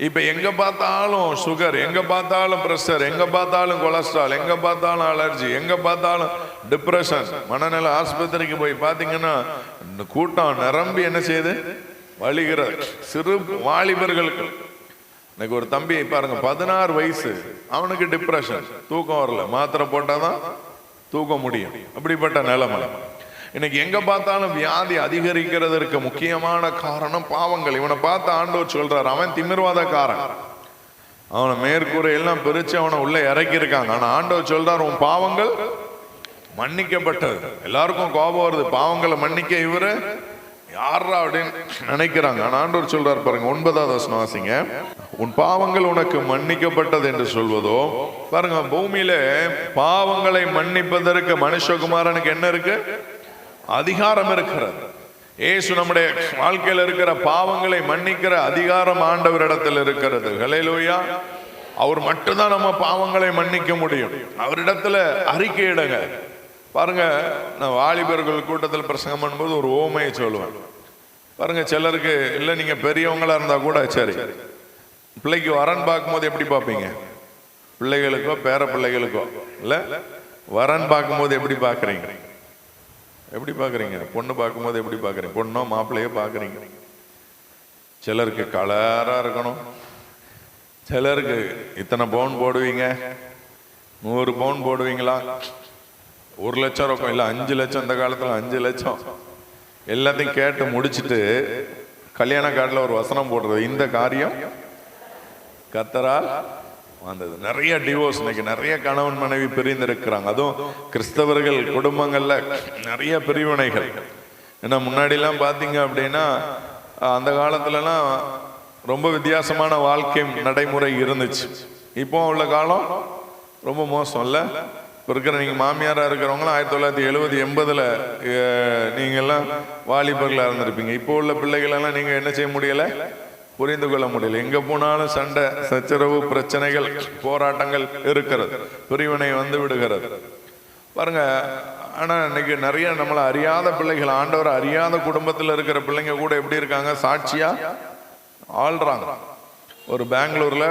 இப்ப எங்க பார்த்தாலும் சுகர், எங்க பார்த்தாலும் பிரஷர், எங்க பார்த்தாலும் கொலஸ்ட்ரால், எங்க பார்த்தாலும் அலர்ஜி, எங்க பார்த்தாலும் டிப்ரெஷன். மனநல ஆஸ்பத்திரிக்கு போய் பாத்தீங்கன்னா கூட்டம் நிரம்பி என்ன செய்யுது, வழிகிற சிறு வாலிபர்களுக்கு. இன்னைக்கு ஒரு தம்பி பாருங்க, 16 வயசு, அவனுக்கு டிப்ரெஷன், தூக்கம் வரல, மாத்திரை போட்டாதான் தூக்க முடியும். அப்படிப்பட்ட நிலைமை. இன்னைக்கு எங்க பார்த்தாலும் வியாதி அதிகரிக்கிறதற்கு முக்கியமான காரணம் பாவங்கள். இவனை பார்த்து ஆண்டவர் சொல்றார், அவன் திமிர்வாதக்காரன், அவனை மேற்கூரை எல்லாம் பிரிச்சு அவனை உள்ள இறக்கி இருக்காங்க. ஆனா ஆண்டவர் சொல்றார், உன் பாவங்கள் மன்னிக்கப்பட்டது. எல்லாருக்கும் கோபம் வருது, பாவங்களை மன்னிக்க இவரு யாரா அப்படின்னு நினைக்கிறாங்க. ஆனா ஆண்டவர் சொல்றார் பாருங்க, 9வது வசனம் வாசிங்க. உன் பாவங்கள் உனக்கு மன்னிக்கப்பட்டது என்று சொல்வதோ. பாருங்க, பூமியில பாவங்களை மன்னிப்பதற்கு மனுஷகுமாரனுக்கு என்ன இருக்கு? அதிகாரம் இருக்கிறது. இயேசு நம்முடைய வாழ்க்கையில் இருக்கிற பாவங்களை மன்னிக்கிற அதிகாரம் ஆண்டவரிடத்தில் இருக்கிறது. ஹல்லேலூயா. அவர் மட்டும்தான் நம்ம பாவங்களை மன்னிக்க முடியும். அவரிடத்துல அறிக்கையிடுங்க. பாருங்க, நான் வாலிபர்கள் கூட்டத்தில் பிரசங்கம் பண்ணும்போது ஒரு ஓமையை சொல்லுவேன். பாருங்க, சிலருக்கு இல்லை, நீங்க பெரியவங்களா இருந்தா கூட சரி, பிள்ளைக்கு வரன் பார்க்கும்போது எப்படி பார்ப்பீங்க? பிள்ளைகளுக்கோ பேர பிள்ளைகளுக்கோ இல்ல, வரன் பார்க்கும்போது எப்படி பார்க்குறீங்க? எப்படி பார்க்குறீங்க? பொண்ணு பார்க்கும்போது எப்படி பார்க்குறீங்க? பொண்ணோ மாப்பிள்ளையோ பார்க்குறீங்க. சிலருக்கு கலரா இருக்கணும், சிலருக்கு இத்தனை பவுன் போடுவீங்க, 100 பவுன் போடுவீங்களா, 1 லட்சம் இருக்கும், இல்லை 5 லட்சம். இந்த காலத்தில் 5 லட்சம். எல்லாத்தையும் கேட்டு முடிச்சுட்டு கல்யாண கார்டில் ஒரு வசனம் போடுறது, இந்த காரியம் கர்த்தரால் வந்தது. நிறைய டிவோர்ஸ் இன்னைக்கு, நிறைய கணவன் மனைவி பிரிந்திருக்கிறாங்க. அதுவும் கிறிஸ்தவர்கள் குடும்பங்கள்ல நிறைய பிரிவினைகள். ஏன்னா முன்னாடிலாம் பார்த்தீங்க அப்படின்னா, அந்த காலத்துலலாம் ரொம்ப வித்தியாசமான வாழ்க்கை நடைமுறை இருந்துச்சு. இப்போ உள்ள காலம் ரொம்ப மோசம் இல்லை. இப்போ இருக்கிற நீங்கள் மாமியாராக இருக்கிறவங்களாம் 1970 80ல் நீங்கள்லாம் வாலிபர்களாக இருந்திருப்பீங்க. இப்போ உள்ள பிள்ளைகளெல்லாம் நீங்கள் என்ன செய்ய முடியலை, புரிந்து கொள்ள முடியல. எங்க போனாலும் சண்டை, சச்சரவு, பிரச்சனைகள், போராட்டங்கள் இருக்கிறது, பிரிவினை வந்து விடுகிறது. பாருங்க, ஆனா இன்னைக்கு நிறைய நம்மளை அறியாத பிள்ளைகள், ஆண்டவர் அறியாத குடும்பத்தில் இருக்கிற பிள்ளைங்க கூட எப்படி இருக்காங்க, சாட்சியா ஆள்றாங்க. ஒரு பெங்களூர்ல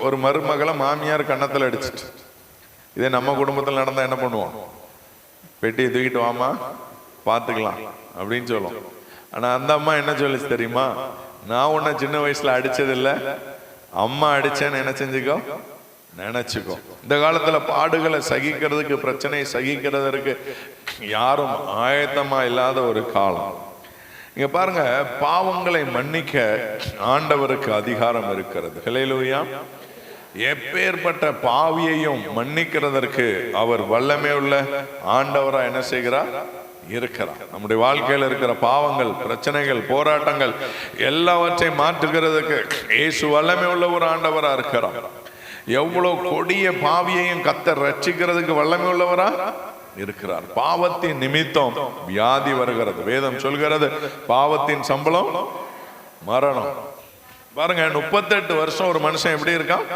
ஒரு மருமகளை மாமியார் கன்னத்தில் அடிச்சுட்டு, இதே நம்ம குடும்பத்தில் நடந்தா என்ன பண்ணுவோம்? பெட்டியை தூக்கிட்டு வாமா பார்த்துக்கலாம் அப்படின்னு சொல்லுவோம். ஆனா அந்த அம்மா என்ன சொல்லிச்சு தெரியுமா? நான் உன்னை சின்ன வயசுல அடிச்சதில்லை, அம்மா அடிச்சேன்னு என்ன செஞ்சுக்கோ, நினைச்சுக்கோ. இந்த காலத்துல பாடுகளை சகிக்கிறதுக்கு, பிரச்சனையை சகிக்கிறதுக்கு யாரும் ஆயத்தமா இல்லாத ஒரு காலம். இங்க பாருங்க, பாவங்களை மன்னிக்க ஆண்டவருக்கு அதிகாரம் இருக்கிறது. ஹல்லேலூயா. எப்பேற்பட்ட பாவியையும் மன்னிக்கிறதற்கு அவர் வல்லமை உள்ள ஆண்டவரா என்ன செய்கிறார், இருக்கிறார். நம்முடைய வாழ்க்கையில் இருக்கிற பாவங்கள், பிரச்சனைகள், போராட்டங்கள் எல்லாவற்றையும் மாற்றுகிறதுக்கு இயேசு வல்லமை உள்ள ஒரு ஆண்டவரா இருக்கிறார். எவ்வளவு கொடிய பாவியையும் கர்த்தர் ரட்சிக்கிறதுக்கு வல்லமை உள்ளவரா இருக்கிறார். பாவத்தின் நிமித்தம் வியாதி வருகிறது. வேதம் சொல்கிறது, பாவத்தின் சம்பளம் மரணம். பாருங்க, 38 வருஷம் ஒரு மனுஷன் எப்படி இருக்கான்,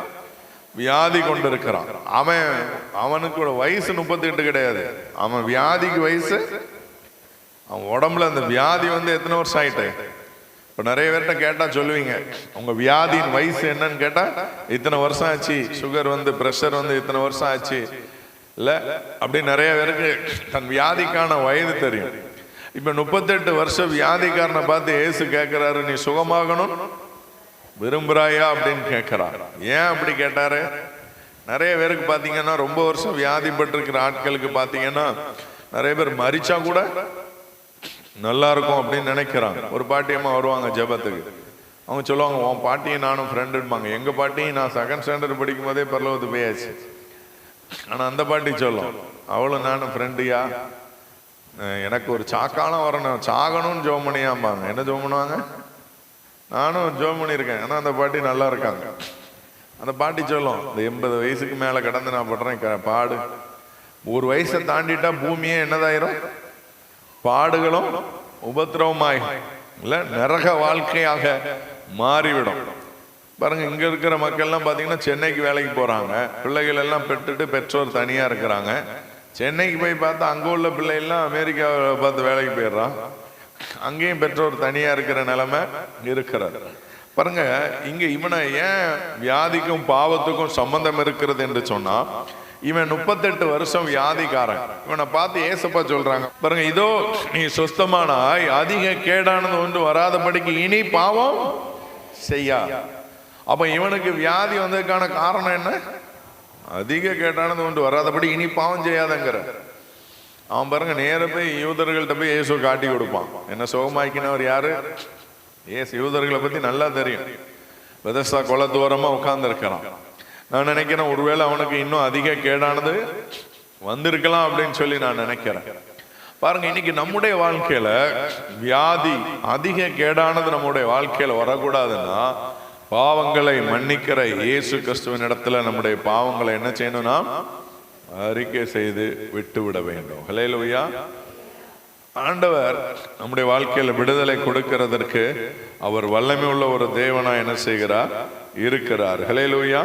வியாதி கொண்டு இருக்கிறான். அவனுக்கு வயசு 38 கிடையாது, அவன் வியாதிக்கு வயசு, அவன் உடம்புல அந்த வியாதி வந்து எத்தனை வருஷம் ஆயிட்டு. இப்ப நிறைய பேர்கிட்ட கேட்டா சொல்லுவீங்க, உங்க வியாதியின் வயசு என்னன்னு கேட்டா, இத்தனை வருஷம் ஆச்சு, சுகர் வந்து பிரஷர் வந்து இத்தனை வருஷம் ஆச்சு, இல்ல அப்படி நிறைய பேருக்கு தன் வியாதிக்கான வயது தெரியும். இப்ப 38 வருஷம் வியாதிக்காரனை பார்த்து இயேசு கேட்கிறாரு, நீ சுகமாகணும் விரும்புறாயா அப்படின்னு கேட்கிறார். ஏன் அப்படி கேட்டாரு? நிறைய பேருக்கு பாத்தீங்கன்னா ரொம்ப வருஷம் வியாதிப்பட்டிருக்கிற ஆட்களுக்கு பாத்தீங்கன்னா நிறைய பேர் மரிச்சா கூட நல்லா இருக்கும் அப்படின்னு நினைக்கிறாங்க. ஒரு பாட்டியம்மா வருவாங்க ஜெபத்துக்கு, அவங்க சொல்லுவாங்க, உன் பாட்டியும் நானும் ஃப்ரெண்டுப்பாங்க. எங்க பாட்டியும் நான் 2nd ஸ்டாண்டர்ட் படிக்கும் போதே பரலோகத்துக்கு போயாச்சு. ஆனா அந்த பாட்டி சொல்லும், அவளும் நானும் ஃப்ரெண்டுயா, எனக்கு ஒரு சாக்காலம் வரணும், சாகணும்னு ஜோம் பண்ணியாம்பாங்க. என்ன ஜோம் பண்ணுவாங்க? நானும் ஜோம் பண்ணியிருக்கேன். ஆனா அந்த பாட்டி நல்லா இருக்காங்க. அந்த பாட்டி சொல்லும், இந்த 80 வயசுக்கு மேல கடந்து நான் பண்றேன் பாடு, ஒரு வயசை தாண்டிட்டா பூமியே என்னதாயிரும், பாடுகளும் உபத்திரவமாய் இல்ல நரக வாழ்க்கையாக மாறிவிடும். பாருங்க, இங்க இருக்கிற மக்கள்லாம் பாத்தீங்கன்னா சென்னைக்கு வேலைக்கு போறாங்க, பிள்ளைகள் எல்லாம் பெற்றுட்டு பெற்றோர் தனியா இருக்கிறாங்க. சென்னைக்கு போய் பார்த்தா அங்க உள்ள பிள்ளைகள்லாம் அமெரிக்காவை பார்த்து வேலைக்கு போயிடுறான், அங்கேயும் பெற்றோர் தனியா இருக்கிற நிலைமை இருக்கிறது. பாருங்க, இங்க இவனை ஏன் வியாதிக்கும் பாவத்துக்கும் சம்பந்தம் இருக்கிறது என்று சொன்னா, இவன் 38 வருஷம் வியாதிக்காரன். இவனை பார்த்து ஏசப்பா சொல்றாங்க, பாருங்க, இதோ நீ சுஸ்தமானாய், அதிக கேடானது ஒன்று வராதபடிக்கு இனி பாவம் செய்யா. அப்ப இவனுக்கு வியாதி வந்ததுக்கான காரணம் என்ன? அதிக கேட்டானது ஒன்று வராதபடி இனி பாவம் செய்யாதங்கிற. அவன் பாருங்க நேர போய் யூதர்கள்ட்ட போய் இயேசு காட்டி கொடுப்பான். என்ன சுகமாக்கினவர் யாரு? ஏசு யூதர்களை பத்தி நல்லா தெரியும். பெதஸ்தா குளத்தோரமா உட்கார்ந்து இருக்கிறான். நான் நினைக்கிறேன் ஒருவேளை அவனுக்கு இன்னும் அதிக கேடானது வந்திருக்கலாம் அப்படின்னு சொல்லி நான் நினைக்கிறேன். பாருங்க, இன்னைக்கு நம்முடைய வாழ்க்கையில வியாதி அதிக கேடானது நம்முடைய வாழ்க்கையில வரக்கூடாதுன்னா, பாவங்களை மன்னிக்கிற இயேசு கிறிஸ்துவின் இடத்துல நம்முடைய பாவங்களை என்ன செய்யணும்னா அறிக்கை செய்து விட்டு விட வேண்டும். ஹல்லேலூயா. ஆண்டவர் நம்முடைய வாழ்க்கையில விடுதலை கொடுக்கிறதற்கு அவர் வல்லமை உள்ள ஒரு தேவனா என்ன செய்கிறார்? இருக்கிறார். ஹல்லேலூயா.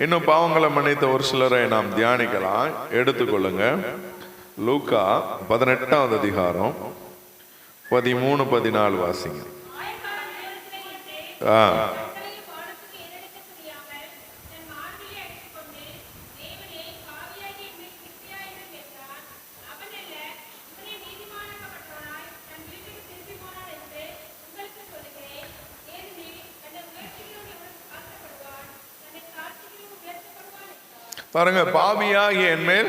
இன்னும் பாவங்களை மன்னித்த ஒரு சிலரை நாம் தியானிக்கலாம். எடுத்துக்கொள்ளுங்க. லூக்கா 18வது அதிகாரம் 13, 14 வாசிங்க. பாருங்க, பாவியாகிய என்மேல்,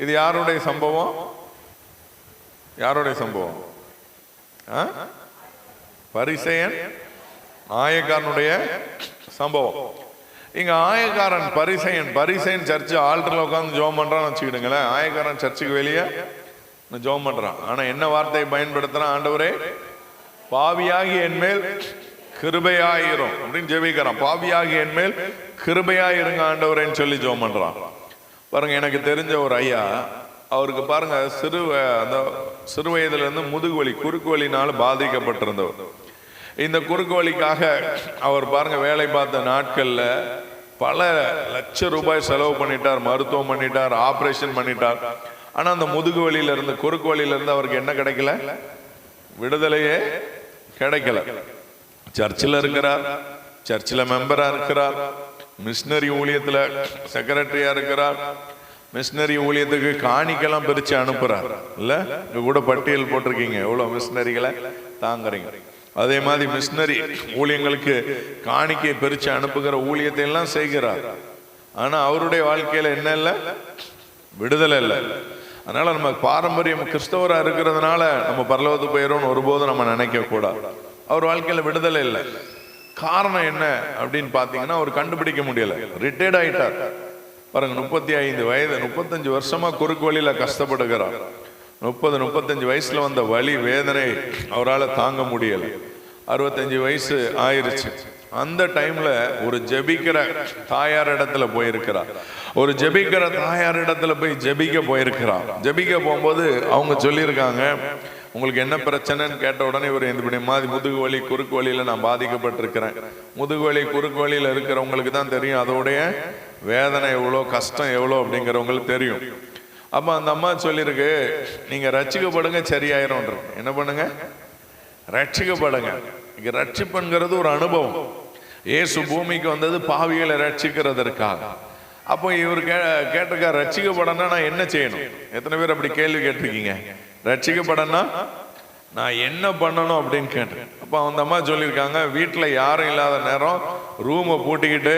இது யாருடைய சம்பவம்? யாருடைய சம்பவம்? பரிசேயன் ஆயக்காரனுடைய சம்பவம். இங்க ஆயக்காரன் பரிசேயன் சர்ச்சு ஆல்டர்ல உட்காந்து ஜோம் பண்றான்னு வச்சுக்கிடுங்களேன். ஆயக்காரன் சர்ச்சுக்கு வெளியே ஜோம் பண்றான். ஆனா என்ன வார்த்தையை பயன்படுத்துறான்? ஆண்டவரே, பாவியாகி என்மேல் கிருபையாயிரும் அப்படின்னு ஜெபிக்கிறான். பாவியாகி என்மேல் கிருபையாயிருங்க ஆண்டவரேன்னு சொல்லி ஜெபம் பண்றான். பாருங்க, எனக்கு தெரிஞ்ச ஒரு ஐயா, அவருக்கு பாருங்க சிறு வயதுல இருந்து முதுகு வலி, குறுக்கு வலினால பாதிக்கப்பட்டிருந்தவர். இந்த குறுக்கு வலிக்காக அவர் பாருங்க வேலை பார்த்த நாட்கள்ல பல லட்சம் ரூபாய் செலவு பண்ணிட்டார், மருத்துவம் பண்ணிட்டார், ஆபரேஷன் பண்ணிட்டார். ஆனா அந்த முதுகு வலியில இருந்து, குறுக்கு வலியில இருந்து அவருக்கு என்ன கிடைக்கல? விடுதலையே கிடைக்கல. சர்ச்சில் இருக்கிறார், சர்ச்சில் மெம்பரா இருக்கிறார், மிஷினரி ஊழியத்துல செக்ரட்டரியா இருக்கிறார், மிஷினரி ஊழியத்துக்கு காணிக்கெல்லாம் பிரிச்சு அனுப்புறார். இல்ல, இங்க கூட பட்டியல் போட்டிருக்கீங்க எவ்வளவு மிஷினரிகளை தாங்குறீங்க. அதே மாதிரி மிஷினரி ஊழியங்களுக்கு காணிக்கை பிரிச்சு அனுப்புகிற ஊழியத்தை எல்லாம் செய்கிறார். ஆனா அவருடைய வாழ்க்கையில என்ன இல்லை? விடுதலை இல்லை. அதனால நம்ம பாரம்பரியம் கிறிஸ்தவரா இருக்கிறதுனால நம்ம பரலோகத்துக்கு போயிடும்னு ஒருபோதும் நம்ம நினைக்க கூடாது. அவர் வாழ்க்கையில விடுதலை இல்லை. காரணம் என்ன அப்படின்னு பாத்தீங்கன்னா, அவர் கண்டுபிடிக்க முடியல. ரிட்டையர்ட் ஆயிட்டார். பாருங்க, 35 வயது, 35 வருஷமா குறுக்கு வழியில கஷ்டப்படுகிறார். 30-35 வயசுல வந்த வலி வேதனை அவரால் தாங்க முடியல. 65 வயசு ஆயிருச்சு. அந்த டைம்ல ஒரு ஜெபிக்கிற தாயார் இடத்துல போயிருக்கிறார். ஒரு ஜெபிக்கிற தாயார் இடத்துல போய் ஜெபிக்க போயிருக்கிறார். ஜெபிக்க போகும்போது அவங்க சொல்லியிருக்காங்க, உங்களுக்கு என்ன பிரச்சனைன்னு கேட்ட உடனே இவர் இந்த மாதிரி முதுகு வலி குறுக்கு வலியில நான் பாதிக்கப்பட்டிருக்கிறேன். முதுகு வலி குறுக்கு வலியில இருக்கிறவங்களுக்கு தான் தெரியும் அதோடைய வேதனை எவ்வளோ, கஷ்டம் எவ்வளோ அப்படிங்கிறவங்களுக்கு தெரியும். அப்ப அந்த அம்மா சொல்லியிருக்கு, நீங்க ரட்சிக்கப்படுங்க சரியாயிரும். என்ன பண்ணுங்க? ரட்சிக்கப்படுங்க. இங்க ரட்சிப்புங்கிறது ஒரு அனுபவம். இயேசு பூமிக்கு வந்தது பாவிகளை ரட்சிக்கிறதற்காக. அப்போ இவர் கேட்டிருக்கா, ரட்சிக்கப்படனா நான் என்ன செய்யணும்? எத்தனை பேர் அப்படி கேள்வி கேட்டிருக்கீங்க? ரட்சிக்கப்படனா நான் என்ன பண்ணணும் அப்படின்னு கேட்டேன். அப்போ அந்த அம்மா சொல்லியிருக்காங்க, வீட்டில் யாரும் இல்லாத நேரம் ரூமை பூட்டிக்கிட்டு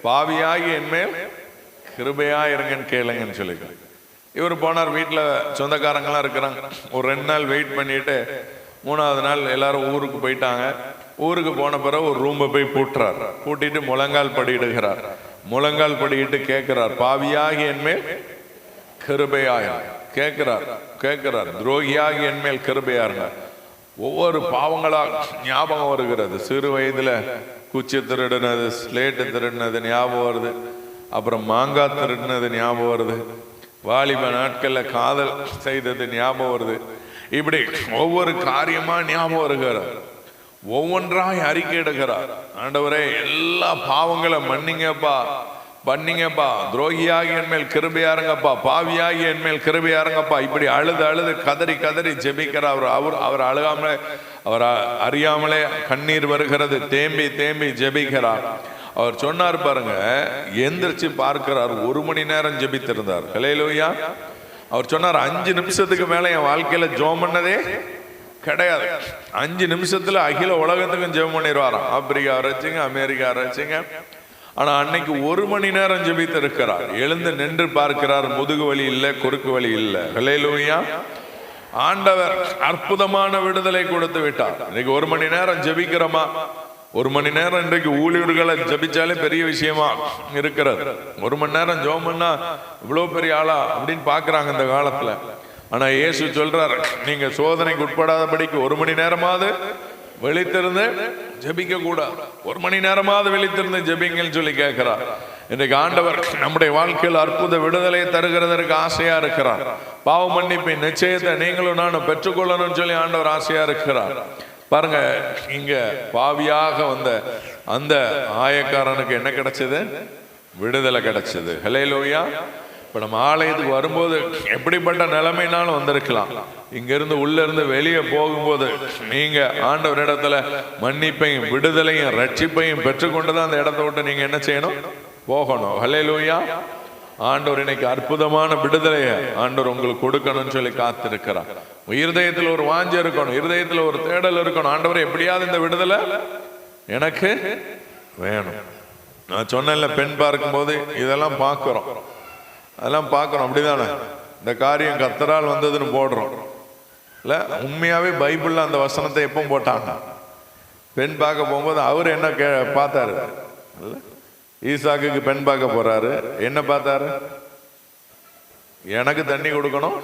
பாவியாகி என்மேல் கிருபையா இருங்கன்னு கேளுங்கன்னு சொல்லியிருக்காங்க. இவர் போனார், வீட்டில் சொந்தக்காரங்களாம் இருக்கிறாங்க. ஒரு 2 நாள் வெயிட் பண்ணிட்டு 3ஆவது நாள் எல்லாரும் ஊருக்கு போயிட்டாங்க. ஊருக்கு போன பிறகு ஒரு ரூமை போய் பூட்டுறார். பூட்டிட்டு முழங்கால் படியிடுகிறார். முழங்கால் படியிட்டு கேட்கிறார், பாவியாகி என்மேல் கிருபையாய் கேட்கிறார், துரோகியாகி என்மேல் கிருபையாருங்க. ஒவ்வொரு பாவங்களா ஞாபகம் வருகிறது. சிறு வயதுல குச்சி திருடினது, ஸ்லேட்டு திருடினது ஞாபகம் வருது. அப்புறம் மாங்காய் திருடினது ஞாபகம் வருது. வாலிப நாட்கள்ல காதல் செய்தது ஞாபகம் வருது. இப்படி ஒவ்வொரு காரியமா ஞாபகம் வருகிறார். ஒவ்வொன்றாய் அறிக்கை எடுக்கிறார். ஆண்டவரே, எல்லா பாவங்களை பண்ணீங்கப்பா, துரோகியாகி என் மேல் கிருபையாருங்கப்பா, பாவியாகி என் மேல் கிருபையாருங்கப்பா. இப்படி அழுது கதறி ஜெபிக்கிறார். அவர் அழுகாமலே, அவர் அறியாமலே கண்ணீர் வருகிறது. தேம்பி ஜெபிக்கிறார். அவர் சொன்னார் பாருங்க, எந்திரிச்சு பார்க்கிறார். 1 மணி நேரம் ஜெபித்திருந்தார். ஹல்லேலூயா. அவர் சொன்னார், 5 நிமிஷத்துக்கு மேல என் வாழ்க்கையில ஜெபம் பண்ணதே கிடையாது. 5 நிமிஷத்துல அகில உலகத்துக்கும் ஜெபம் பண்ணிடுவாராம். ஆப்பிரிக்கா ரசிங்க, அமெரிக்கா ரசிங்க. ஆனா அன்னைக்கு 1 மணி நேரம் ஜெபித்து இருக்கிறார். எழுந்து நின்று பார்க்கிறார். முதுகு வலி இல்லை, குறுக்கு வலி இல்லை. ஹல்லேலூயா. ஆண்டவர் அற்புதமான விடுதலை கொடுத்து விட்டார். இன்னைக்கு 1 மணி நேரம் ஜெபிக்கிறோமா? 1 மணி நேரம் இன்றைக்கு ஊழியர்களை ஜபிச்சாலே பெரிய விஷயமா இருக்கிறது. 1 மணி நேரம் ஜெபம் பண்ணா இவ்வளவு பெரிய ஆளா அப்படின்னு பாக்குறாங்க இந்த காலத்துல. ஆனா இயேசு சொல்றார், நீங்க சோதனைக்கு உட்படாதபடிக்கு 1 மணி நேரமாவது வெளித்திருந்து ஜெபிக்க கூடாது. 1 மணி நேரமாவது வெளித்திருந்து ஜெபிங்கன்னு சொல்லி கேட்கிறார். இன்றைக்கு ஆண்டவர் நம்முடைய வாழ்க்கையில் அற்புத விடுதலை தருகிறதற்கு ஆசையா இருக்கிறார். பாவ மன்னிப்பின் நிச்சயத்தை நீங்களும் நானும் பெற்றுக்கொள்ளணும்னு சொல்லி ஆண்டவர் ஆசையா இருக்கிறார். பாருங்க, இங்க பாவியாக வந்த அந்த ஆயக்காரனுக்கு என்ன கிடைச்சது? விடுதலை கிடைச்சது. ஹல்லேலூயா. இப்ப நம்ம ஆலயத்துக்கு வரும்போது எப்படிப்பட்ட நிலைமைனாலும் வந்திருக்கலாம். இங்க இருந்து உள்ள இருந்து வெளியே போகும்போது நீங்க ஆண்டவரிடத்துல மன்னிப்பையும் விடுதலையும் ரட்சிப்பையும் பெற்றுக்கொண்டுதான் அந்த இடத்தை விட்டு நீங்க என்ன செய்யணும்? போகணும். ஹல்லேலூயா. ஆண்டவர் இன்னைக்கு அற்புதமான விடுதலையை ஆண்டவர் உங்களுக்கு கொடுக்கணும்னு சொல்லி காத்திருக்கிறார். இருதயத்தில் ஒரு வாஞ்சை இருக்கணும், இருதயத்தில் ஒரு தேடல் இருக்கணும். ஆண்டவர் எப்படியாவது இந்த விடுதலை எனக்கு வேணும். நான் சொன்னேன்ல, பெண் பார்க்கும் போது இதெல்லாம் பார்க்கிறோம், அதெல்லாம் பார்க்கிறோம். அப்படிதானே? இந்த காரியம் கர்த்தரால் வந்ததுன்னு போடுறோம் இல்ல? உண்மையாவே பைபிள்ல அந்த வசனத்தை எப்போ போட்டாங்க? பெண் பார்க்க போகும்போது அவர் என்ன பார்த்தாரு? ஈசாக்குக்கு பெண் பார்க்க போறாரு. என்ன பார்த்தாரு? எனக்கு தண்ணி கொடுக்கணும்,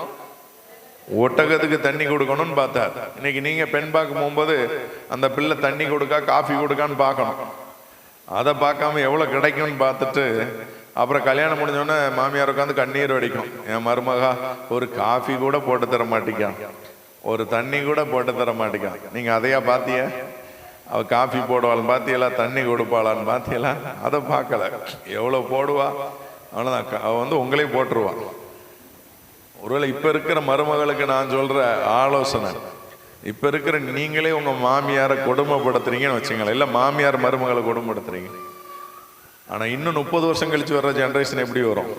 ஒட்டகத்துக்கு தண்ணி கொடுக்கணும்னு பார்த்தார். இன்னைக்கு நீங்க பெண் பார்க்க போகும்போது அந்த பிள்ளை தண்ணி கொடுக்கா காஃபி கொடுக்கான்னு பார்க்கணும். அதை பார்க்காம எவ்வளவு கிடைக்கும்னு பார்த்துட்டு அப்புறம் கல்யாணம் முடிஞ்சோடனே மாமியார் உட்காந்து கண்ணீர் வடிக்கும். என் மருமகா ஒரு காஃபி கூட போட்டு தர மாட்டேங்கான், ஒரு தண்ணி கூட போட்டு தர மாட்டேங்கான். நீங்க அதையா பாத்திய? அவ காஃபி போடுவாள் பாத்தியலா, தண்ணி கொடுப்பாளான்னு பாத்தியலா? அதை பார்க்கல. எவ்வளவு போடுவா அவ்வளவுதான். அவ வந்து உங்களையும் போட்டுருவா. ஒருவேளை இப்ப இருக்கிற மருமகளுக்கு நான் சொல்ற ஆலோசனை, இப்ப இருக்கிற நீங்களே உங்க மாமியாரை கொடுமைப்படுத்துறீங்கன்னு வச்சுங்களேன், இல்ல மாமியார் மருமகளை கொடுமைப்படுத்துறீங்க. ஆனா இன்னும் 30 வருஷம் கழிச்சு வர்ற ஜெனரேஷன் எப்படி வரும்?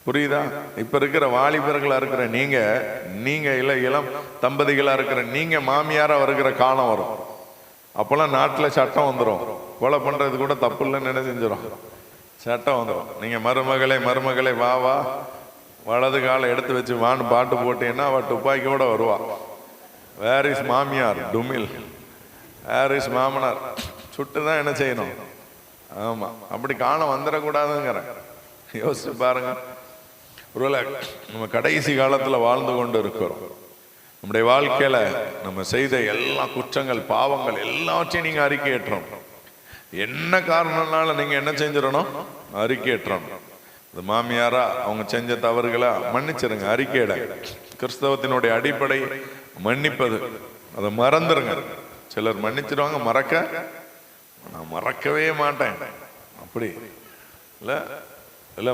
புரியுதா? இப்ப இருக்கிற வாலிபர்களா இருக்கிற நீங்க இல்ல இளம் தம்பதிகளா இருக்கிற நீங்க மாமியாரா வருகிற காலம் வரும். அப்பெல்லாம் நாட்டுல சட்டம் வந்துடும். கொலை பண்றது கூட தப்பு இல்லைன்னு என்ன செஞ்சிடும்? சட்டம் வந்துடும். நீங்க மருமகளே வா வா, வலது காலை எடுத்து வச்சு வான்னு பாட்டு போட்டீங்கன்னா அவ துப்பாக்கியோட வருவா. வேர் இஸ் மாமியார் டுமில், வேர் இஸ் மாமனார் சுட்டுதான் என்ன செய்யணும்? ஆமா, அப்படி காலம் வந்துடக்கூடாதுங்கிற யோசிச்சு பாருங்க. ஒருவேளை நம்ம கடைசி காலத்துல வாழ்ந்து கொண்டு இருக்கிறோம். நம்முடைய வாழ்க்கையில நம்ம செய்த எல்லா குற்றங்கள் பாவங்கள் எல்லாவற்றையும் நீங்க அறிக்கையேற்றோம். என்ன காரணம்னால நீங்க என்ன செஞ்சிடணும்? அறிக்கையேற்றணும். அது மாமியாரா அவங்க செஞ்ச தவறுகளை மன்னிச்சிருங்க, அறிக்கையிட. கிறிஸ்தவத்தினுடைய அடிப்படை மன்னிப்பது. அதை மறந்துருங்க. சிலர் மன்னிச்சிருவாங்க, நான் மறக்கவே மாட்டேன் அப்படி இல்ல.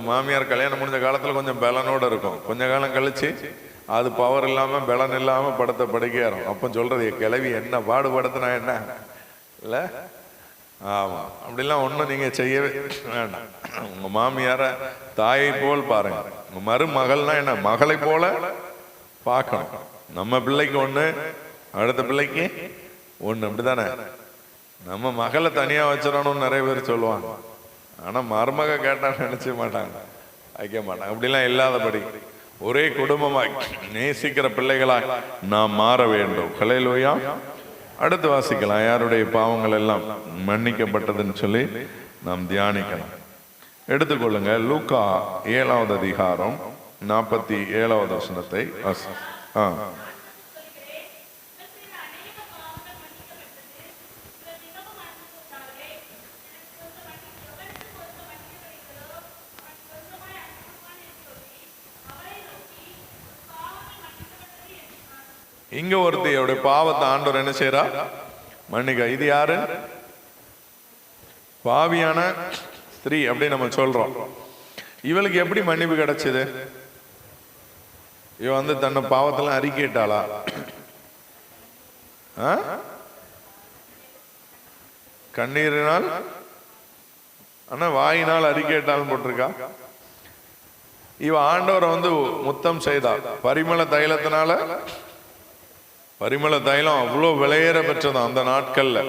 மாமியார் கல்யாணம் முடிஞ்ச காலத்துல கொஞ்சம் பலனோட இருக்கும், கொஞ்ச காலம் கழிச்சு அது பவர் இல்லாம பலன் இல்லாம படுக்கையாரும். அப்ப சொல்றது கிளவி என்ன பாடுபடுத்தினா என்ன இல்ல, ஆமா, அப்படிலாம் ஒன்றும் நீங்க செய்யவே வேண்டாம். உங்க மாமியார தாயை போல் பாருங்க. உங்க மருமகள்னா என்ன, மகளை போல பார்க்கணும். நம்ம பிள்ளைக்கு ஒண்ணு, அடுத்த பிள்ளைக்கு ஒண்ணு, அப்படித்தானே? நம்ம மகளை தனியா வச்சிடணும்னு நிறைய பேர் சொல்லுவாங்க. ஆனா மருமக கேட்டா நினைச்ச மாட்டாங்க, வைக்க மாட்டாங்க. அப்படிலாம் இல்லாதபடி ஒரே குடும்பமாய் நேசிக்கிற பிள்ளைகளாய் நாம் மாற வேண்டும். ஹல்லேலூயா. அடுத்து வாசிக்கலாம். யாருடைய பாவங்கள் எல்லாம் மன்னிக்கப்பட்டதுன்னு சொல்லி நாம் தியானிக்கலாம். எடுத்துக்கொள்ளுங்க லூக்கா 7வது அதிகாரம் 47வது வசனத்தை. இங்க ஒருத்தையோட பாவத்தை ஆண்டவர் என்ன செய்யறா, மன்னிக்க. இது யாரு? பாவியான ஸ்திரீ அப்படி நம்ம சொல்றோம். இவளுக்கு எப்படி மன்னிப்பு கிடைச்சது? இவ வந்து தன்னை பாவத்தெல்லாம் அறிக்கையிட்டாளா? கண்ணீரினால் ஆனா வாயினால் அறிக்கையிட்டாலும் போட்டிருக்கா. இவ ஆண்டவரை வந்து முத்தம் செய்தா. பரிமள தைலத்தினால, பரிமள தைலம் அவ்வளோ விலையேற பெற்றதான் அந்த நாட்கள்ல.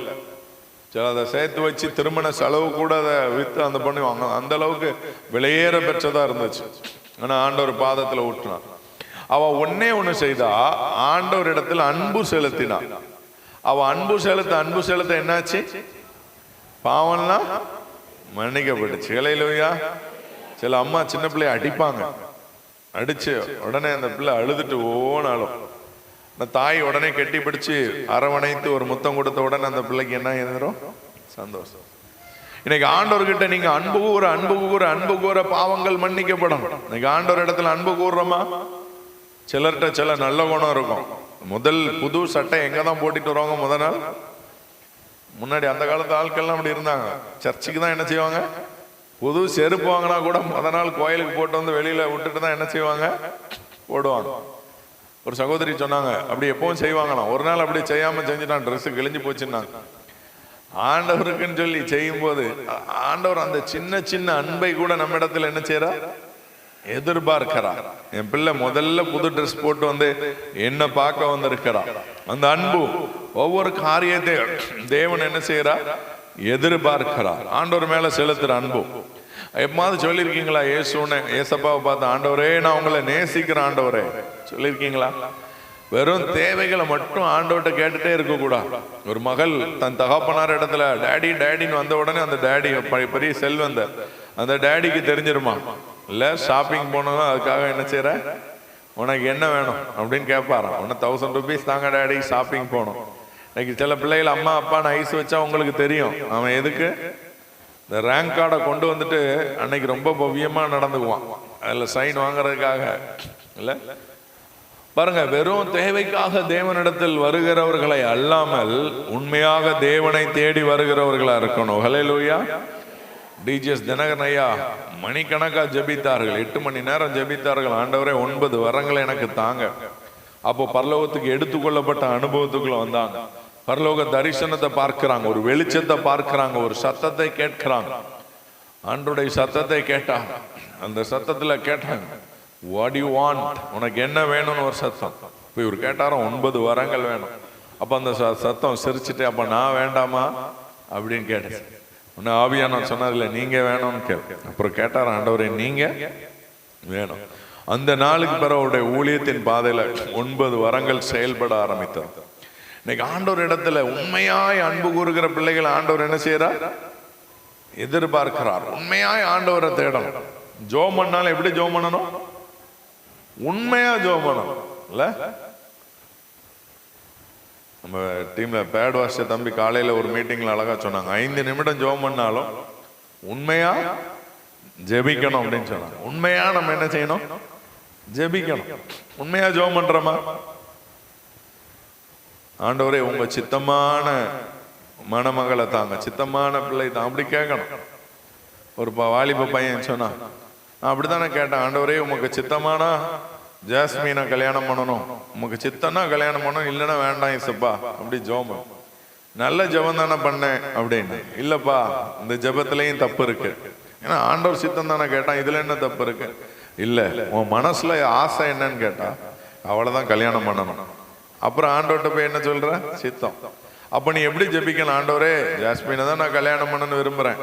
சில அதை சேர்த்து வச்சு திருமண செலவு கூட அதை வித்து அந்த பண்ணி வாங்க, அந்த அளவுக்கு விலையேற பெற்றதா இருந்துச்சு. ஆனா ஆண்டவர் பாதத்துல ஊற்றினான். அவ ஒண்ணு செய்தா, ஆண்டவர் இடத்துல அன்பு செலுத்தினா. அவ அன்பு செலுத்த என்னாச்சு? பாவம்லாம் மன்னிக்கப்பட்டுச்சு. ஹல்லேலூயா. சில அம்மா சின்ன பிள்ளைய அடிப்பாங்க, அடிச்சு உடனே அந்த பிள்ளை அழுதுட்டு ஓனாலும் தாய் உடனே கெட்டி பிடிச்சு அரவணைத்து ஒரு முத்தம் கொடுத்த உடனே அந்த பிள்ளைக்கு என்ன எழுதுறோம்? சந்தோஷம். இன்னைக்கு ஆண்டவர்கிட்ட நீங்க அன்பு கூற பாவங்கள் மன்னிக்கப்படும். இன்னைக்கு ஆண்டவர் இடத்துல அன்பு கூறுறோமா? சிலர்கிட்ட சில நல்ல குணம் இருக்கும். முதல் புது சட்டை எங்க தான் போட்டுட்டு வருவாங்க? முதல் நாள் முன்னாடி அந்த காலத்து ஆட்கள்லாம் அப்படி இருந்தாங்க. சர்ச்சுக்கு தான் என்ன செய்வாங்க, புது செருப்பு வாங்கினா கூட முதல் நாள் கோயிலுக்கு போட்டு வந்து வெளியில விட்டுட்டு தான் என்ன செய்வாங்க, போடுவாங்க. ஒரு சகோதரி சொன்னாங்க, அப்படி எப்பவும் செய்வாங்களாம். ஒரு நாள் அப்படி செய்யாம செஞ்சுட்டான், ட்ரெஸ் கிழிஞ்சு போச்சுன்னாங்க. ஆண்டவருக்குன்னு சொல்லி செய்யும் போது ஆண்டவர் அந்த சின்ன சின்ன அன்பை கூட நம்ம இடத்துல என்ன செய்யறா, எதிர்பார்க்கிறார். என் பிள்ளை முதல்ல புது ட்ரெஸ் போட்டு வந்து என்ன பார்க்க வந்திருக்கிறா. அந்த அன்பு ஒவ்வொரு காரியத்தை தேவன் என்ன செய்யறா, எதிர்பார்க்கிறார். ஆண்டவர் மேல செலுத்துற அன்பு. எப்பமாவது சொல்லியிருக்கீங்களா, ஏசப்பாவை பார்த்து, ஆண்டவரே நான் உங்களை நேசிக்கிறேன் ஆண்டவரே சொல்லியிருக்கீங்களா? வெறும் தேவைகளை மட்டும் ஆண்டவர்கிட்ட கேட்டுட்டே இருக்க கூடாது. ஒரு மகள் தன் தகப்பனார் இடத்துல டேடின்னு வந்த உடனே அந்த டேடி பெரிய செல்வந்த அந்த டேடிக்கு தெரிஞ்சிருமா, இல்ல ஷாப்பிங் போனோம் அதுக்காக என்ன செய்யற, உனக்கு என்ன வேணும் அப்படின்னு கேட்பாராம். உன்ன 1000 rupees தாங்க டேடி, ஷாப்பிங் போனோம். இன்னைக்கு சில பிள்ளைகள் அம்மா அப்பான்னு ஐஸ் வச்சா உங்களுக்கு தெரியும் அவன் எதுக்கு இந்த ரேங்க் கார்டை கொண்டு வந்துட்டு அன்னைக்கு ரொம்ப பவ்யமா நடந்துக்குவான், அதுல சைன் வாங்குறதுக்காக. இல்ல பாருங்க, வெறும் தேவைக்காக தேவனிடத்தில் வருகிறவர்களை அல்லாமல் உண்மையாக தேவனை தேடி வருகிறவர்களா இருக்கணும். ஹல்லேலூயா. டிஜிஎஸ் தினகரன் ஐயா மணிக்கணக்கா ஜெபித்தார்கள், 8 மணி நேரம் ஜெபித்தார்கள். ஆண்டவரே 9 வரங்களை எனக்கு தாங்க. அப்போ பரலோகத்துக்கு எடுத்துக்கொள்ளப்பட்ட அனுபவத்துக்குள்ள வந்தாங்க. பரலோக தரிசனத்தை பார்க்கிறாங்க, ஒரு வெளிச்சத்தை பார்க்கிறாங்க, ஒரு சத்தத்தை கேட்கிறாங்க. ஆண்டவருடைய சத்தத்தை கேட்டாங்க. அந்த சத்தத்துல கேட்டாங்க, வாட் யூ வாண்ட், உனக்கு என்ன வேணும்னு ஒரு சத்தம். இப்போ இவர் கேட்டாரோ 9 வரங்கள் வேணும். அப்ப அந்த சத்தம் சிரிச்சுட்டு, அப்ப நான் வேண்டாமா அப்படின்னு கேட்டேன். உன்ன ஆவியான சொன்னதில்ல, நீங்க வேணும்னு கேட்க. அப்புறம் கேட்டார், ஆண்டவரே நீங்க வேணும். அந்த நாளுக்கு பிறகு அவருடைய ஊழியத்தின் பாதையில 9 வரங்கள் செயல்பட ஆரம்பித்தார். இன்னைக்கு ஆண்டவர் இடத்துல உண்மையாய் அன்பு கூறுகிற பிள்ளைகள் ஆண்டவர் என்ன செய்யறார், எதிர்பார்க்கிறார். உண்மையாய் ஆண்டவரை தேடணும். ஜோம் பண்ணாலும் எப்படி ஜோம் பண்ணணும், உண்மையா ஜோம் பண்ணணும். இல்ல நம்ம டீம்ல பேட் வாஷ தம்பி காலையில ஒரு மீட்டிங்ல அழகா சொன்னாங்க, 5 நிமிடம் ஜோம் பண்ணாலும் உண்மையா ஜெபிக்கணும் அப்படின்னு சொன்னாங்க. உண்மையா நம்ம என்ன செய்யணும், ஜெபிக்கணும். உண்மையா ஜெபம் பண்றோமா? ஆண்டவரே உங்க சித்தமான மணமகளை தாங்க, சித்தமான பிள்ளை தான், அப்படி கேட்கணும். ஒரு வாலிப பையன் சொன்னா, நான் அப்படித்தானே கேட்டேன், ஆண்டவரே உமக்கு சித்தமானா ஜாஸ்மீனை கல்யாணம் பண்ணணும், உமக்கு சித்தனா கல்யாணம் பண்ணணும், இல்லைன்னா வேண்டாம் இசப்பா, அப்படி ஜெபம். நல்ல ஜெபம் தானே பண்ணேன் அப்படின்னு. இல்லப்பா, இந்த ஜெபத்திலையும் தப்பு இருக்கு. ஏன்னா ஆண்டவர் சித்தம் தானே கேட்டான், இதுல என்ன தப்பு இருக்கு? இல்ல, உன் மனசுல ஆசை என்னன்னு கேட்டா அவ்வளவுதான், கல்யாணம் பண்ணணும். அப்புறம் ஆண்டவர்கிட்ட போய் என்ன சொல்ற? சித்தம். அப்ப நீ எப்படி ஜெபிக்கணும்? ஆண்டவரே, ஜாஸ்மினை தான் நான் கல்யாணம் பண்ணணும்னு விரும்புறேன்,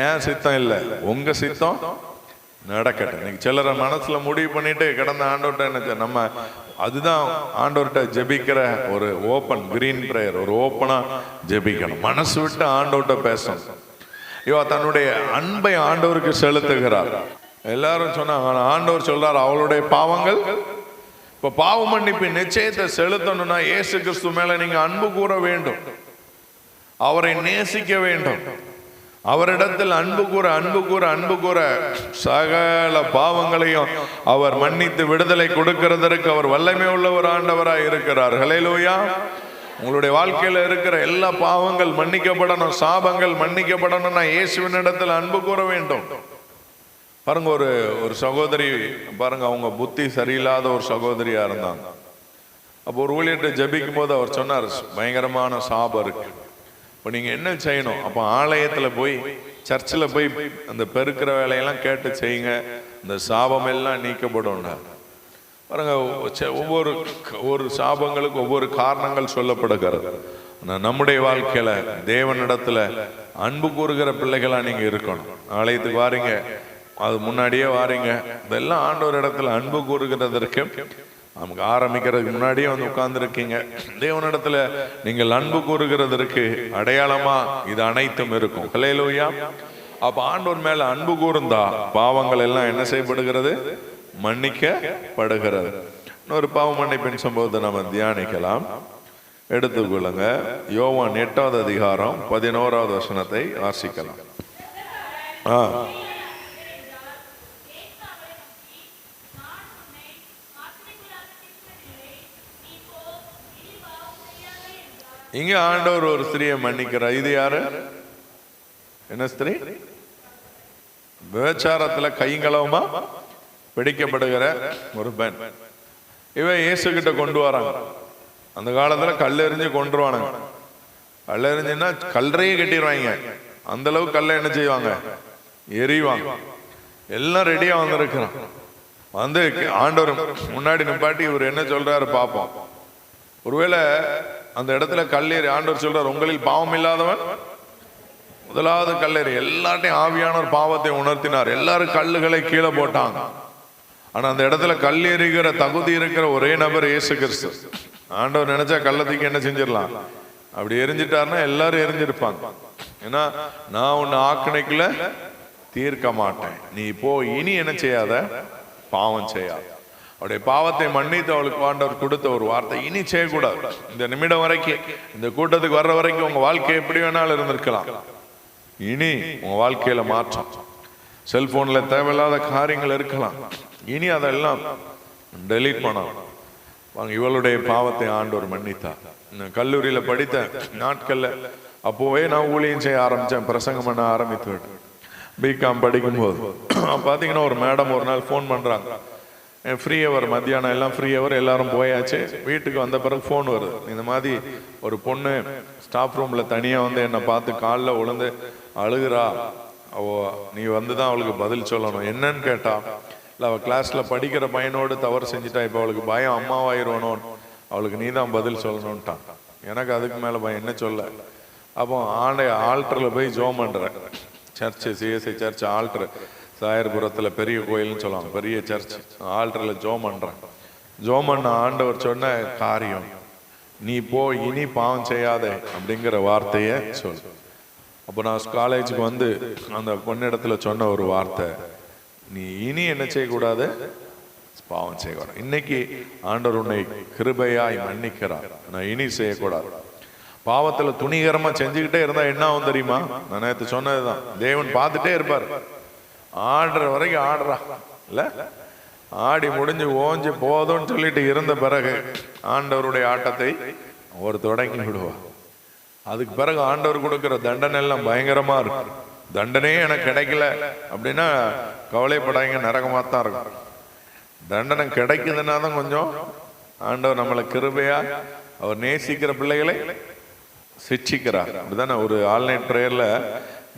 ஏன் சித்தம் இல்ல, உங்க சித்தம் நடக்கட்டும். நீங்க சிலரை மனசுல முடிவு பண்ணிட்டு கிடந்த ஆண்டவர்கிட்ட என்ன நம்ம, அதுதான் ஆண்டவர்கிட்ட ஜெபிக்கிற ஒரு ஓப்பன் கிரீன் பிரேயர், ஒரு ஓப்பனா ஜெபிக்கணும், மனசு விட்டு ஆண்டவர்கிட்ட பேசணும். இவ தன்னுடைய அன்பை ஆண்டவருக்கு செலுத்துகிறார். எல்லாரும் சொன்னாங்க, ஆண்டவர் சொல்றார் அவளுடைய பாவங்கள். இப்ப பாவ மன்னிப்பு நிச்சயத்தை செலுத்தணும்னா இயேசு கிறிஸ்து மேல நீங்க அன்பு கூற வேண்டும், அவரை நேசிக்க வேண்டும், அவரிடத்தில் அன்பு கூற சகல பாவங்களையும் அவர் மன்னித்து விடுதலை கொடுக்கிறதற்கு அவர் வல்லமை உள்ள ஒரு ஆண்டவராய் இருக்கிறார். ஹல்லேலூயா. உங்களுடைய வாழ்க்கையில இருக்கிற எல்லா பாவங்கள் மன்னிக்கப்படணும், சாபங்கள் மன்னிக்கப்படணும்னா இயேசுவின் இடத்தில் அன்பு கூற வேண்டும். பாருங்க, ஒரு சகோதரி பாருங்க, அவங்க புத்தி சரியில்லாத ஒரு சகோதரியா இருந்தாங்க. அப்போ ஒரு ஊழியர்கிட்ட ஜெபிக்கும் போது அவர் சொன்னார், பயங்கரமான சாபம் இருக்கு, இப்போ நீங்க என்ன செய்யணும்? அப்போ ஆலயத்துல போய், சர்ச்சில் போய் அந்த பெருக்கிற வேலையெல்லாம் கேட்டு செய்யுங்க, இந்த சாபம் எல்லாம் நீக்கப்படும். பாருங்க, ஒவ்வொரு சாபங்களுக்கு ஒவ்வொரு காரணங்கள் சொல்லப்படுகிறது. நம்முடைய வாழ்க்கையில தேவனிடத்துல அன்பு கூறுகிற பிள்ளைகளா நீங்க இருக்கணும். ஆலயத்துக்கு வாரீங்க, அது முன்னாடியே வாரீங்க, இதெல்லாம் ஆண்டவர் இடத்துல அன்பு கூறுகிறதற்கு நமக்கு ஆரம்பிக்கிறதுக்கு முன்னாடியே வந்து உட்கார்ந்து இருக்கீங்க. தேவனிடத்துல நீங்கள் அன்பு கூறுகிறதற்கு அடையாளமா இது அனைத்தும் இருக்கும். ஹல்லேலூயா. அப்ப ஆண்டவர் மேல அன்பு கூர்ந்தா பாவங்கள் எல்லாம் என்ன செய்யப்படுகிறது? மன்னிக்கப்படுகிறது. இன்னொரு பாவ மன்னிப்பின் சம்பவத்தை நம்ம தியானிக்கலாம். எடுத்துக்கொள்ளுங்க, யோவான் 8வது அதிகாரம் 11வது வசனத்தை வாசிக்கலாம். இங்க ஆண்டவர் ஒரு ஸ்திரியை மன்னிக்கிறார். இது யாரு? என்ன ஸ்திரீ? விபச்சாரத்துல கைங்களவுமா பிடிக்கப்படுகிற ஒரு பெண். இவன் இயேசு கிட்ட கொண்டு வராங்க. அந்த காலத்துல கல்லெறிஞ்சு கொண்டுருவானுங்க. கல்லெறிஞ்சுன்னா கல்லறையே கட்டிடுவாங்க, அந்த அளவுக்கு கல்லை என்ன செய்வாங்க? எறிவாங்க. எல்லாம் ரெடியா வந்திருக்கிறான். வந்து ஆண்டவர் முன்னாடி நிப்பாட்டி இவர் என்ன சொல்றாரு பாப்போம். ஒருவேளை அந்த இடத்துல கல்லேறி ஆண்டவர் சொல்றார், உங்களில் பாவம் இல்லாதவன் முதலாவது கல்லேறி. எல்லாத்தையும் ஆவியானவர் பாவத்தை உணர்த்தினார், எல்லாரும் கல்லுகளை கீழே போட்டாங்க. ஆனா அந்த இடத்துல கல்லெறிகிற தகுதி இருக்கிற ஒரே நபர் இயேசு கிறிஸ்து. ஆண்டவர் நினைச்சா கள்ளத்துக்கு என்ன செஞ்சிடலாம், அப்படி எரிஞ்சிட்டாருன்னா எல்லாரும் எரிஞ்சிருப்பாங்க. ஏன்னா நான் உன்னை ஆக்கினைக்குள்ள தீர்க்க மாட்டேன், நீ போ, இனி என்ன செய்யாத, பாவம் செய்யாத. அவருடைய பாவத்தை மன்னித்து அவளுக்கு ஆண்டவர் கொடுத்த ஒரு வார்த்தை, இனி செய்யக்கூடாது. இந்த நிமிடம் வரைக்கும், இந்த கூட்டத்துக்கு வர்ற வரைக்கும் உங்க வாழ்க்கை எப்படி வேணாலும் இருந்திருக்கலாம், இனி உங்க வாழ்க்கையில மாற்றம். செல்போன்ல தேவையில்லாத காரியங்கள் இருக்கலாம், இனி அதெல்லாம் டெலீட் பண்ணணும். இவளுடைய பாவத்தை ஆண்டவர் மன்னித்தார். கல்லூரியில படித்த நாட்கள்ல அப்போவே நான் ஊழியம் செய்ய ஆரம்பிச்சேன், பிரசங்கம் பண்ண ஆரம்பித்து விட்டேன். பிகாம் படிக்கும் போது பாத்தீங்கன்னா ஒரு மேடம் ஒரு நாள் ஃபோன் பண்றாங்க, ஃப்ரீ ஹவர், மத்தியானம் எல்லாம் ஃப்ரீ ஹவர், எல்லாரும் போயாச்சு. வீட்டுக்கு வந்த பிறகு ஃபோன் வருது, இந்த மாதிரி ஒரு பொண்ணு ஸ்டாஃப் ரூம்ல தனியா வந்து என்னை பார்த்து காலில் விழுந்து அழுகிறா, நீ வந்து தான் அவளுக்கு பதில் சொல்லணும். என்னன்னு கேட்டா, இல்லை அவள் கிளாஸ்ல படிக்கிற பையனோடு தவறு செஞ்சுட்டா, இப்போ அவளுக்கு பயம் அம்மாவாயிருவணும், அவளுக்கு நீ தான் பதில் சொல்லணும்ட்டான். எனக்கு அதுக்கு மேல பயம், என்ன சொல்ல. அப்போ ஆல்டர்ல போய் ஜோம் பண்றேன். சர்ச்சு, சிஎஸ்ஐ சர்ச் ஆல்டர், சாயர்புரத்தில் பெரிய கோயில்னு சொல்லுவாங்க, பெரிய சர்ச். ஆல்டர்ல ஜோம் பண்றேன். ஜோம் பண்ண ஆண்டவர் சொன்ன காரியம், நீ போ, இனி பாவம் செய்யாத அப்படிங்கிற வார்த்தைய சொல். அப்போ நான் காலேஜுக்கு வந்து அந்த பொண்ணிடத்துல சொன்ன ஒரு வார்த்தை, நீ இனி என்ன செய்யக்கூடாது, பாவம் செய்யக்கூடாது. இன்னைக்கு ஆண்டவர் உன்னை கிருபையாய் மன்னிக்கிறார், நான் இனி செய்யக்கூடாது. பாவத்துல துணிகரமா செஞ்சுக்கிட்டே இருந்தா என்ன ஆகும் தெரியுமா? நான் நேற்று சொன்னதுதான், தேவன் பார்த்துட்டே இருப்பார். ஆடுற வரைக்கும் ஆடுறா இல்ல, ஆடி முடிஞ்சு ஓஞ்சு போதும்னு சொல்லிட்டு இருந்த பிறகு ஆண்டவருடைய ஆட்டத்தை அவர் தொடங்கி விடுவா. அதுக்கு பிறகு ஆண்டவர் கொடுக்கிற தண்டனை எல்லாம் பயங்கரமா இருக்கும். தண்டனையே எனக்கு கிடைக்கல அப்படின்னா கவலைப்படாங்க, நரகமாத்தான் இருக்கும். தண்டனை கிடைக்குதுன்னா தான் கொஞ்சம் ஆண்டவர் நம்மளை கிருபையா, அவர் நேசிக்கிற பிள்ளைகளை சிக்ஷிக்கிறார். அப்படிதானே? ஒரு ஆன்லைன் ப்ரேயர்ல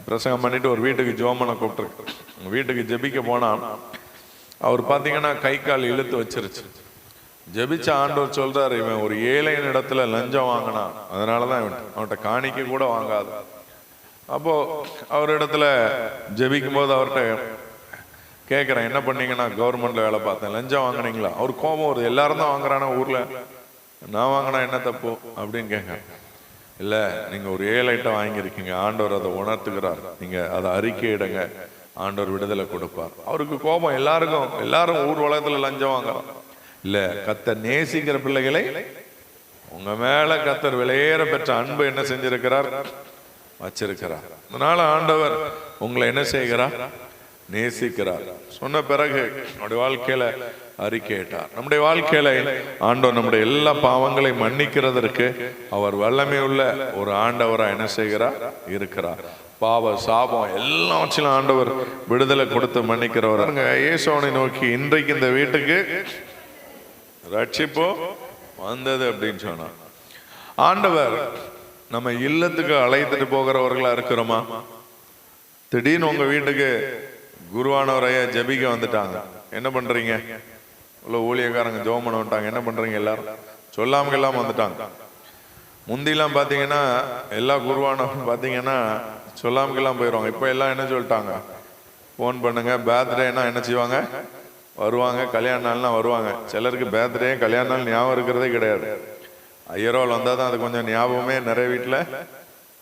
பிரசங்கம் பண்ணிட்டு ஒரு வீட்டுக்கு ஜோமனை கூப்பிட்டுருக்கு. வீட்டுக்கு ஜெபிக்க போனா அவர் பார்த்தீங்கன்னா கை கால் இழுத்து வச்சிருச்சு. ஜெபிச்ச ஆண்டவர் சொல்றாரு, இவன் ஒரு ஏழையின் இடத்துல லஞ்சம் வாங்கினான், அதனாலதான் அவன்கிட்ட காணிக்க கூட வாங்காது. அப்போ அவர் இடத்துல ஜெபிக்கும் போது அவர்கிட்ட கேட்கிறேன், என்ன பண்ணீங்கன்னா, கவர்மெண்ட்ல வேலை பார்த்தேன், லஞ்சம் வாங்கினீங்களா? அவர் கோபம் வருது, எல்லாரும் தான் வாங்குறானா ஊர்ல, நான் வாங்கினா என்ன தப்பு அப்படின்னு கேட்க. இல்ல, நீங்க ஒரு ஏழைட்ட வாங்கியிருக்கீங்க, ஆண்டவர் அதை உணர்த்துக்கிறார், நீங்க அதை அறிக்கையிடுங்க, ஆண்டவர் விடுதலை கொடுப்பார். அவருக்கு கோபம், எல்லாரும் ஊர் உலகத்துல லஞ்சம் வாங்குறோம். இல்ல, கர்த்தர் நேசிக்கிற பிள்ளைகளை உங்க மேல கர்த்தர் விலையேற பெற்ற அன்பு என்ன செஞ்சிருக்கிறார், வச்சிருக்கிறார். அதனால ஆண்டவர் உங்களை என்ன செய்கிறார், நேசிக்கிறார். சொன்ன பிறகு நம்முடைய வாழ்க்கையில அறிக்கையிட்டார். நம்முடைய வாழ்க்கையில ஆண்டவர் நம்முடைய எல்லா பாவங்களை மன்னிக்கிறதற்கு அவர் வல்லமை உள்ள ஒரு ஆண்டவரா என்ன செய்கிறார், இருக்கிறார். பாவ சாபம் எல்லாவற்றிலும் ஆண்டவர் விடுதலை கொடுத்து மன்னிக்கிறவர். இயேசுவை நோக்கி, இன்றைக்கு இந்த வீட்டுக்கு ரட்சிப்போ வந்தது அப்படின்னு சொன்னா, ஆண்டவர் நம்ம இல்லத்துக்கு அழைத்துட்டு போகிறவர்களா இருக்கிறோமா? திடீர்னு உங்க வீட்டுக்கு குருவானவரைய ஜெபிக்க வந்துட்டாங்க, என்ன பண்றீங்க? இவ்வளவு ஊழியக்காரங்க ஜெபம் பண்ண வந்துட்டாங்க, என்ன பண்றீங்க? எல்லாரும் சொல்லாம எல்லாம் வந்துட்டாங்க. முந்திலாம் பாத்தீங்கன்னா எல்லா குருவானவரும் பாத்தீங்கன்னா சொல்லாமக்கெல்லாம் போயிடுவாங்க. இப்ப எல்லாம் என்ன சொல்லிட்டாங்க, போன் பண்ணுங்க, பர்த்டேனா என்ன செய்வாங்க, வருவாங்க, கல்யாண நாள்னா வருவாங்க. சிலருக்கு பர்த்டே கல்யாண நாள் ஞாபகம் இருக்கிறதே கிடையாது. ஐயரோல் வந்தால் தான் அது கொஞ்சம் ஞாபகமே நிறைய வீட்டில்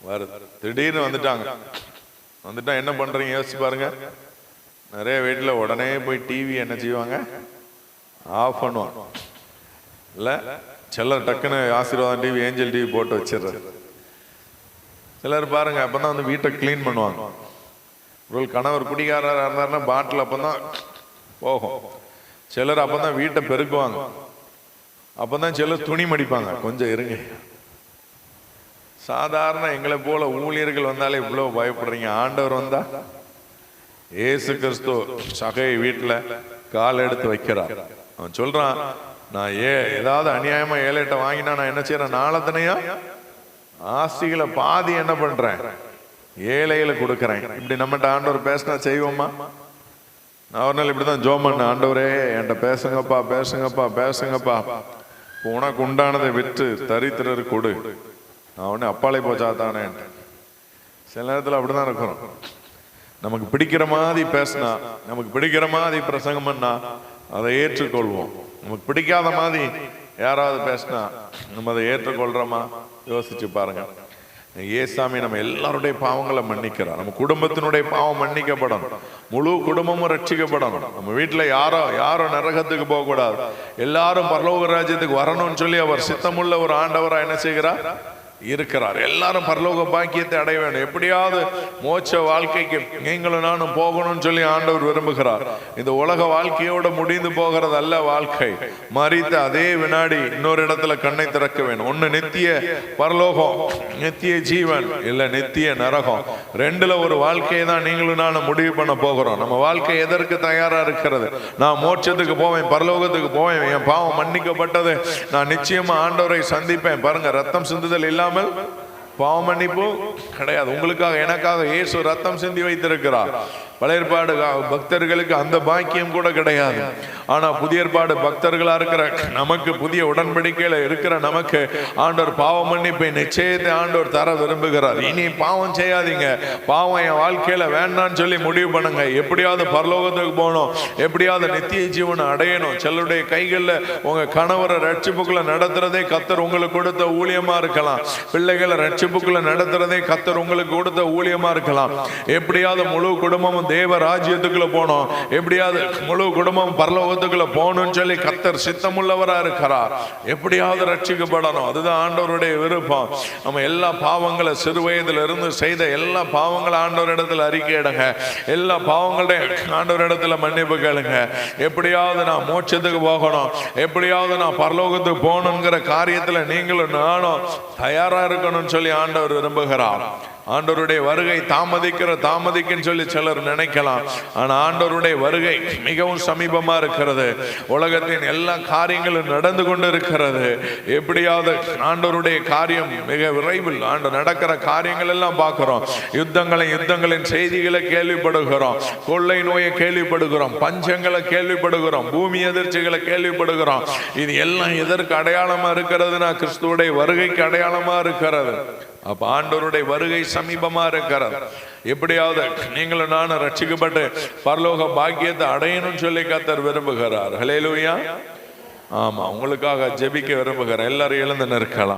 வருது. திடீர்னு வந்துட்டா என்ன பண்றீங்க யோசிச்சு பாருங்க. நிறைய வீட்டில் உடனே போய் டிவி என்ன செய்வாங்க, ஆஃப் பண்ணுவாங்க. இல்லை, சிலர் டக்குன்னு ஆசீர்வாதம் டிவி, ஏஞ்சல் டிவி போட்டு வச்சிடுறது. சிலர் பாருங்க அப்பதான் வந்து வீட்டை கிளீன் பண்ணுவாங்க. ஒரு கணவர் குடிகாரராக இருந்தாருன்னா பாட்டில் அப்பதான் போகும். சிலர் அப்பதான் வீட்டை பெருக்குவாங்க. அப்பதான் சிலர் துணி மடிப்பாங்க. கொஞ்சம் இருங்க, சாதாரண எங்களை போல ஊழியர்கள் வந்தாலே இவ்வளவு பயப்படுறீங்க. ஆண்டவர் வந்தா, இயேசு கிறிஸ்து சகை வீட்டுல கால் எடுத்து வைக்கிறார். அவன் சொல்றான், நான் ஏதாவது அநியாயமா ஏழைட்ட வாங்கினா நான் என்ன செய்யறேன், நாளத்தனையா ஆஸ்திகளை பாதி என்ன பண்றேன், ஏழைகளை கொடுக்கறேன். இப்படி நம்மகிட்ட ஆண்டவர் பேசினா செய்வோமா? நான் ஒரு நாள் இப்படிதான் ஜோம் பண்ண, ஆண்டவரே என்கிட்ட பேசுங்கப்பா, பேசுங்கப்பா, பேசுங்கப்பா, உனக்கு உண்டானதை விற்று தரித்திரர் கொடு, நான் உடனே அப்பாலே போச்சா தானே. சில நேரத்தில் அப்படிதான் இருக்கிறோம். நமக்கு பிடிக்கிற மாதிரி பேசினா, நமக்கு பிடிக்கிற மாதிரி பிரசங்கம் பண்ணா அதை ஏற்றுக்கொள்வோம். நமக்கு பிடிக்காத மாதிரி யாராவது பேசினா நம்ம அதை ஏற்றுக்கொள்றோமா? யோசிச்சு பாருங்க. ஏசாமி நம்ம எல்லாருடைய பாவங்களை மன்னிக்கிறார். நம்ம குடும்பத்தினுடைய பாவம் மன்னிக்கப்படணும், முழு குடும்பமும் ரட்சிக்கப்படணும். நம்ம வீட்டுல யாரும் நரகத்துக்கு போக கூடாது, எல்லாரும் பரலோக ராஜ்யத்துக்கு வரணும்னு சொல்லி அவர் சித்தமுள்ள ஒரு ஆண்டவரா என்ன செய்கிறார், இருக்கிறார். எல்லாரும் பரலோக பாக்கியத்தை அடைய வேண்டும். எப்படியாவது மோட்ச வாழ்க்கைக்கு நீங்களும் நானும் போகணும்னு சொல்லி ஆண்டவர் விரும்புகிறார். இந்த உலக வாழ்க்கையோட முடிந்து போகிறது அல்ல வாழ்க்கை. மரித்த அதே வினாடி இன்னொரு இடத்துல கண்ணை திறக்க வேண்டும். ஒண்ணு நித்திய பரலோகம், நித்திய ஜீவன், இல்ல நித்திய நரகம். ரெண்டுல ஒரு வாழ்க்கையை தான் நீங்களும் நானும் முடிவு பண்ண போகிறோம். நம்ம வாழ்க்கை எதற்கு தயாரா இருக்கிறது? நான் மோட்சத்துக்கு போவேன், பரலோகத்துக்கு போவேன், என் பாவம் மன்னிக்கப்பட்டது, நான் நிச்சயமா ஆண்டவரை சந்திப்பேன். பாருங்க, ரத்தம் சிந்துதல் இல்லாமல் பாவ மன்னிப்பு கிடையாது. உங்களுக்காக எனக்காக இயேசு ரத்தம் சிந்தி வைத்திருக்கிறார். பழைய ஏற்பாடு பக்தர்களுக்கு அந்த பாக்கியம் கூட கிடையாது. ஆனா புதிய ஏற்பாடு பக்தர்களா இருக்கிற நமக்கு, புதிய உடன்படிக்கையில இருக்கிற நமக்கு ஆண்டவர் பாவ மன்னிப்பை நிச்சயத்தை ஆண்டவர் தர விரும்புகிறார். இனி பாவம் செய்யாதீங்க, பாவம் என் வாழ்க்கையில வேண்டான்னு சொல்லி முடிவு பண்ணுங்க. எப்படியாவது பரலோகத்துக்கு போகணும், எப்படியாவது நித்திய ஜீவனை அடையணும். சிலருடைய கைகளில் உங்க கணவரை ரட்சிப்புக்குள்ள நடத்துறதே கர்த்தர் உங்களுக்கு கொடுத்த ஊழியமா இருக்கலாம். பிள்ளைகளை ரட்சிப்புக்குள்ள நடத்துறதே கர்த்தர் உங்களுக்கு கொடுத்த ஊழியமா இருக்கலாம். எப்படியாவது முழு குடும்பமும் தேவ ராஜ்யத்துக்குள்ள போனோம், எப்படியாவது முழு குடும்பம் பரலோகத்துக்குள்ள போகணும்னு சொல்லி கர்த்தர் சித்தமுள்ளவரா இருக்கிறார். எப்படியாவது ரட்சிக்கப்படணும், அதுதான் ஆண்டவருடைய விருப்பம். நம்ம எல்லா பாவங்களை சிறு வயதுல இருந்து செய்த எல்லா பாவங்களை ஆண்டவர் இடத்துல அறிக்கையிடுங்க. எல்லா பாவங்களுடைய ஆண்டவர் இடத்துல மன்னிப்பு கேளுங்க. எப்படியாவது நான் மோட்சத்துக்கு போகணும், எப்படியாவது நான் பரலோகத்துக்கு போகணுங்கிற காரியத்துல நீங்களும் நானும் தயாரா இருக்கணும்னு சொல்லி ஆண்டவர் விரும்புகிறார். ஆண்டவருடைய வருகை தாமதிக்குன்னு சொல்லி சிலர் நினைக்கலாம். ஆனா ஆண்டவருடைய வருகை மிகவும் சமீபமா இருக்கிறது. உலகத்தின் எல்லா காரியங்களும் நடந்து கொண்டு இருக்கிறது. எப்படியாவது ஆண்டவருடைய காரியம் மிக விரைவில் நடக்கிற காரியங்கள் எல்லாம் பார்க்கிறோம். யுத்தங்களின் செய்திகளை கேள்விப்படுகிறோம், கொள்ளை நோயை கேள்விப்படுகிறோம், பஞ்சங்களை கேள்விப்படுகிறோம், பூமி அதிர்ச்சிகளை கேள்விப்படுகிறோம். இது எல்லாம் எதற்கு அடையாளமா இருக்கிறதுனா கிறிஸ்துவுடைய வருகைக்கு அடையாளமா இருக்கிறது. அப்ப ஆண்டவருடைய வருகை சமீபமா இருக்கிறது. எப்படியாவது நீங்களும் நானும் ரட்சிக்கப்பட்டு பரலோக பாக்கியத்தை அடையணும்னு சொல்லி கர்த்தர் விரும்புகிறார். ஹல்லேலூயா. ஆமா, உங்களுக்காக ஜெபிக்க விரும்புகிறார். எல்லாரும் எழுந்து நிற்கலாம்.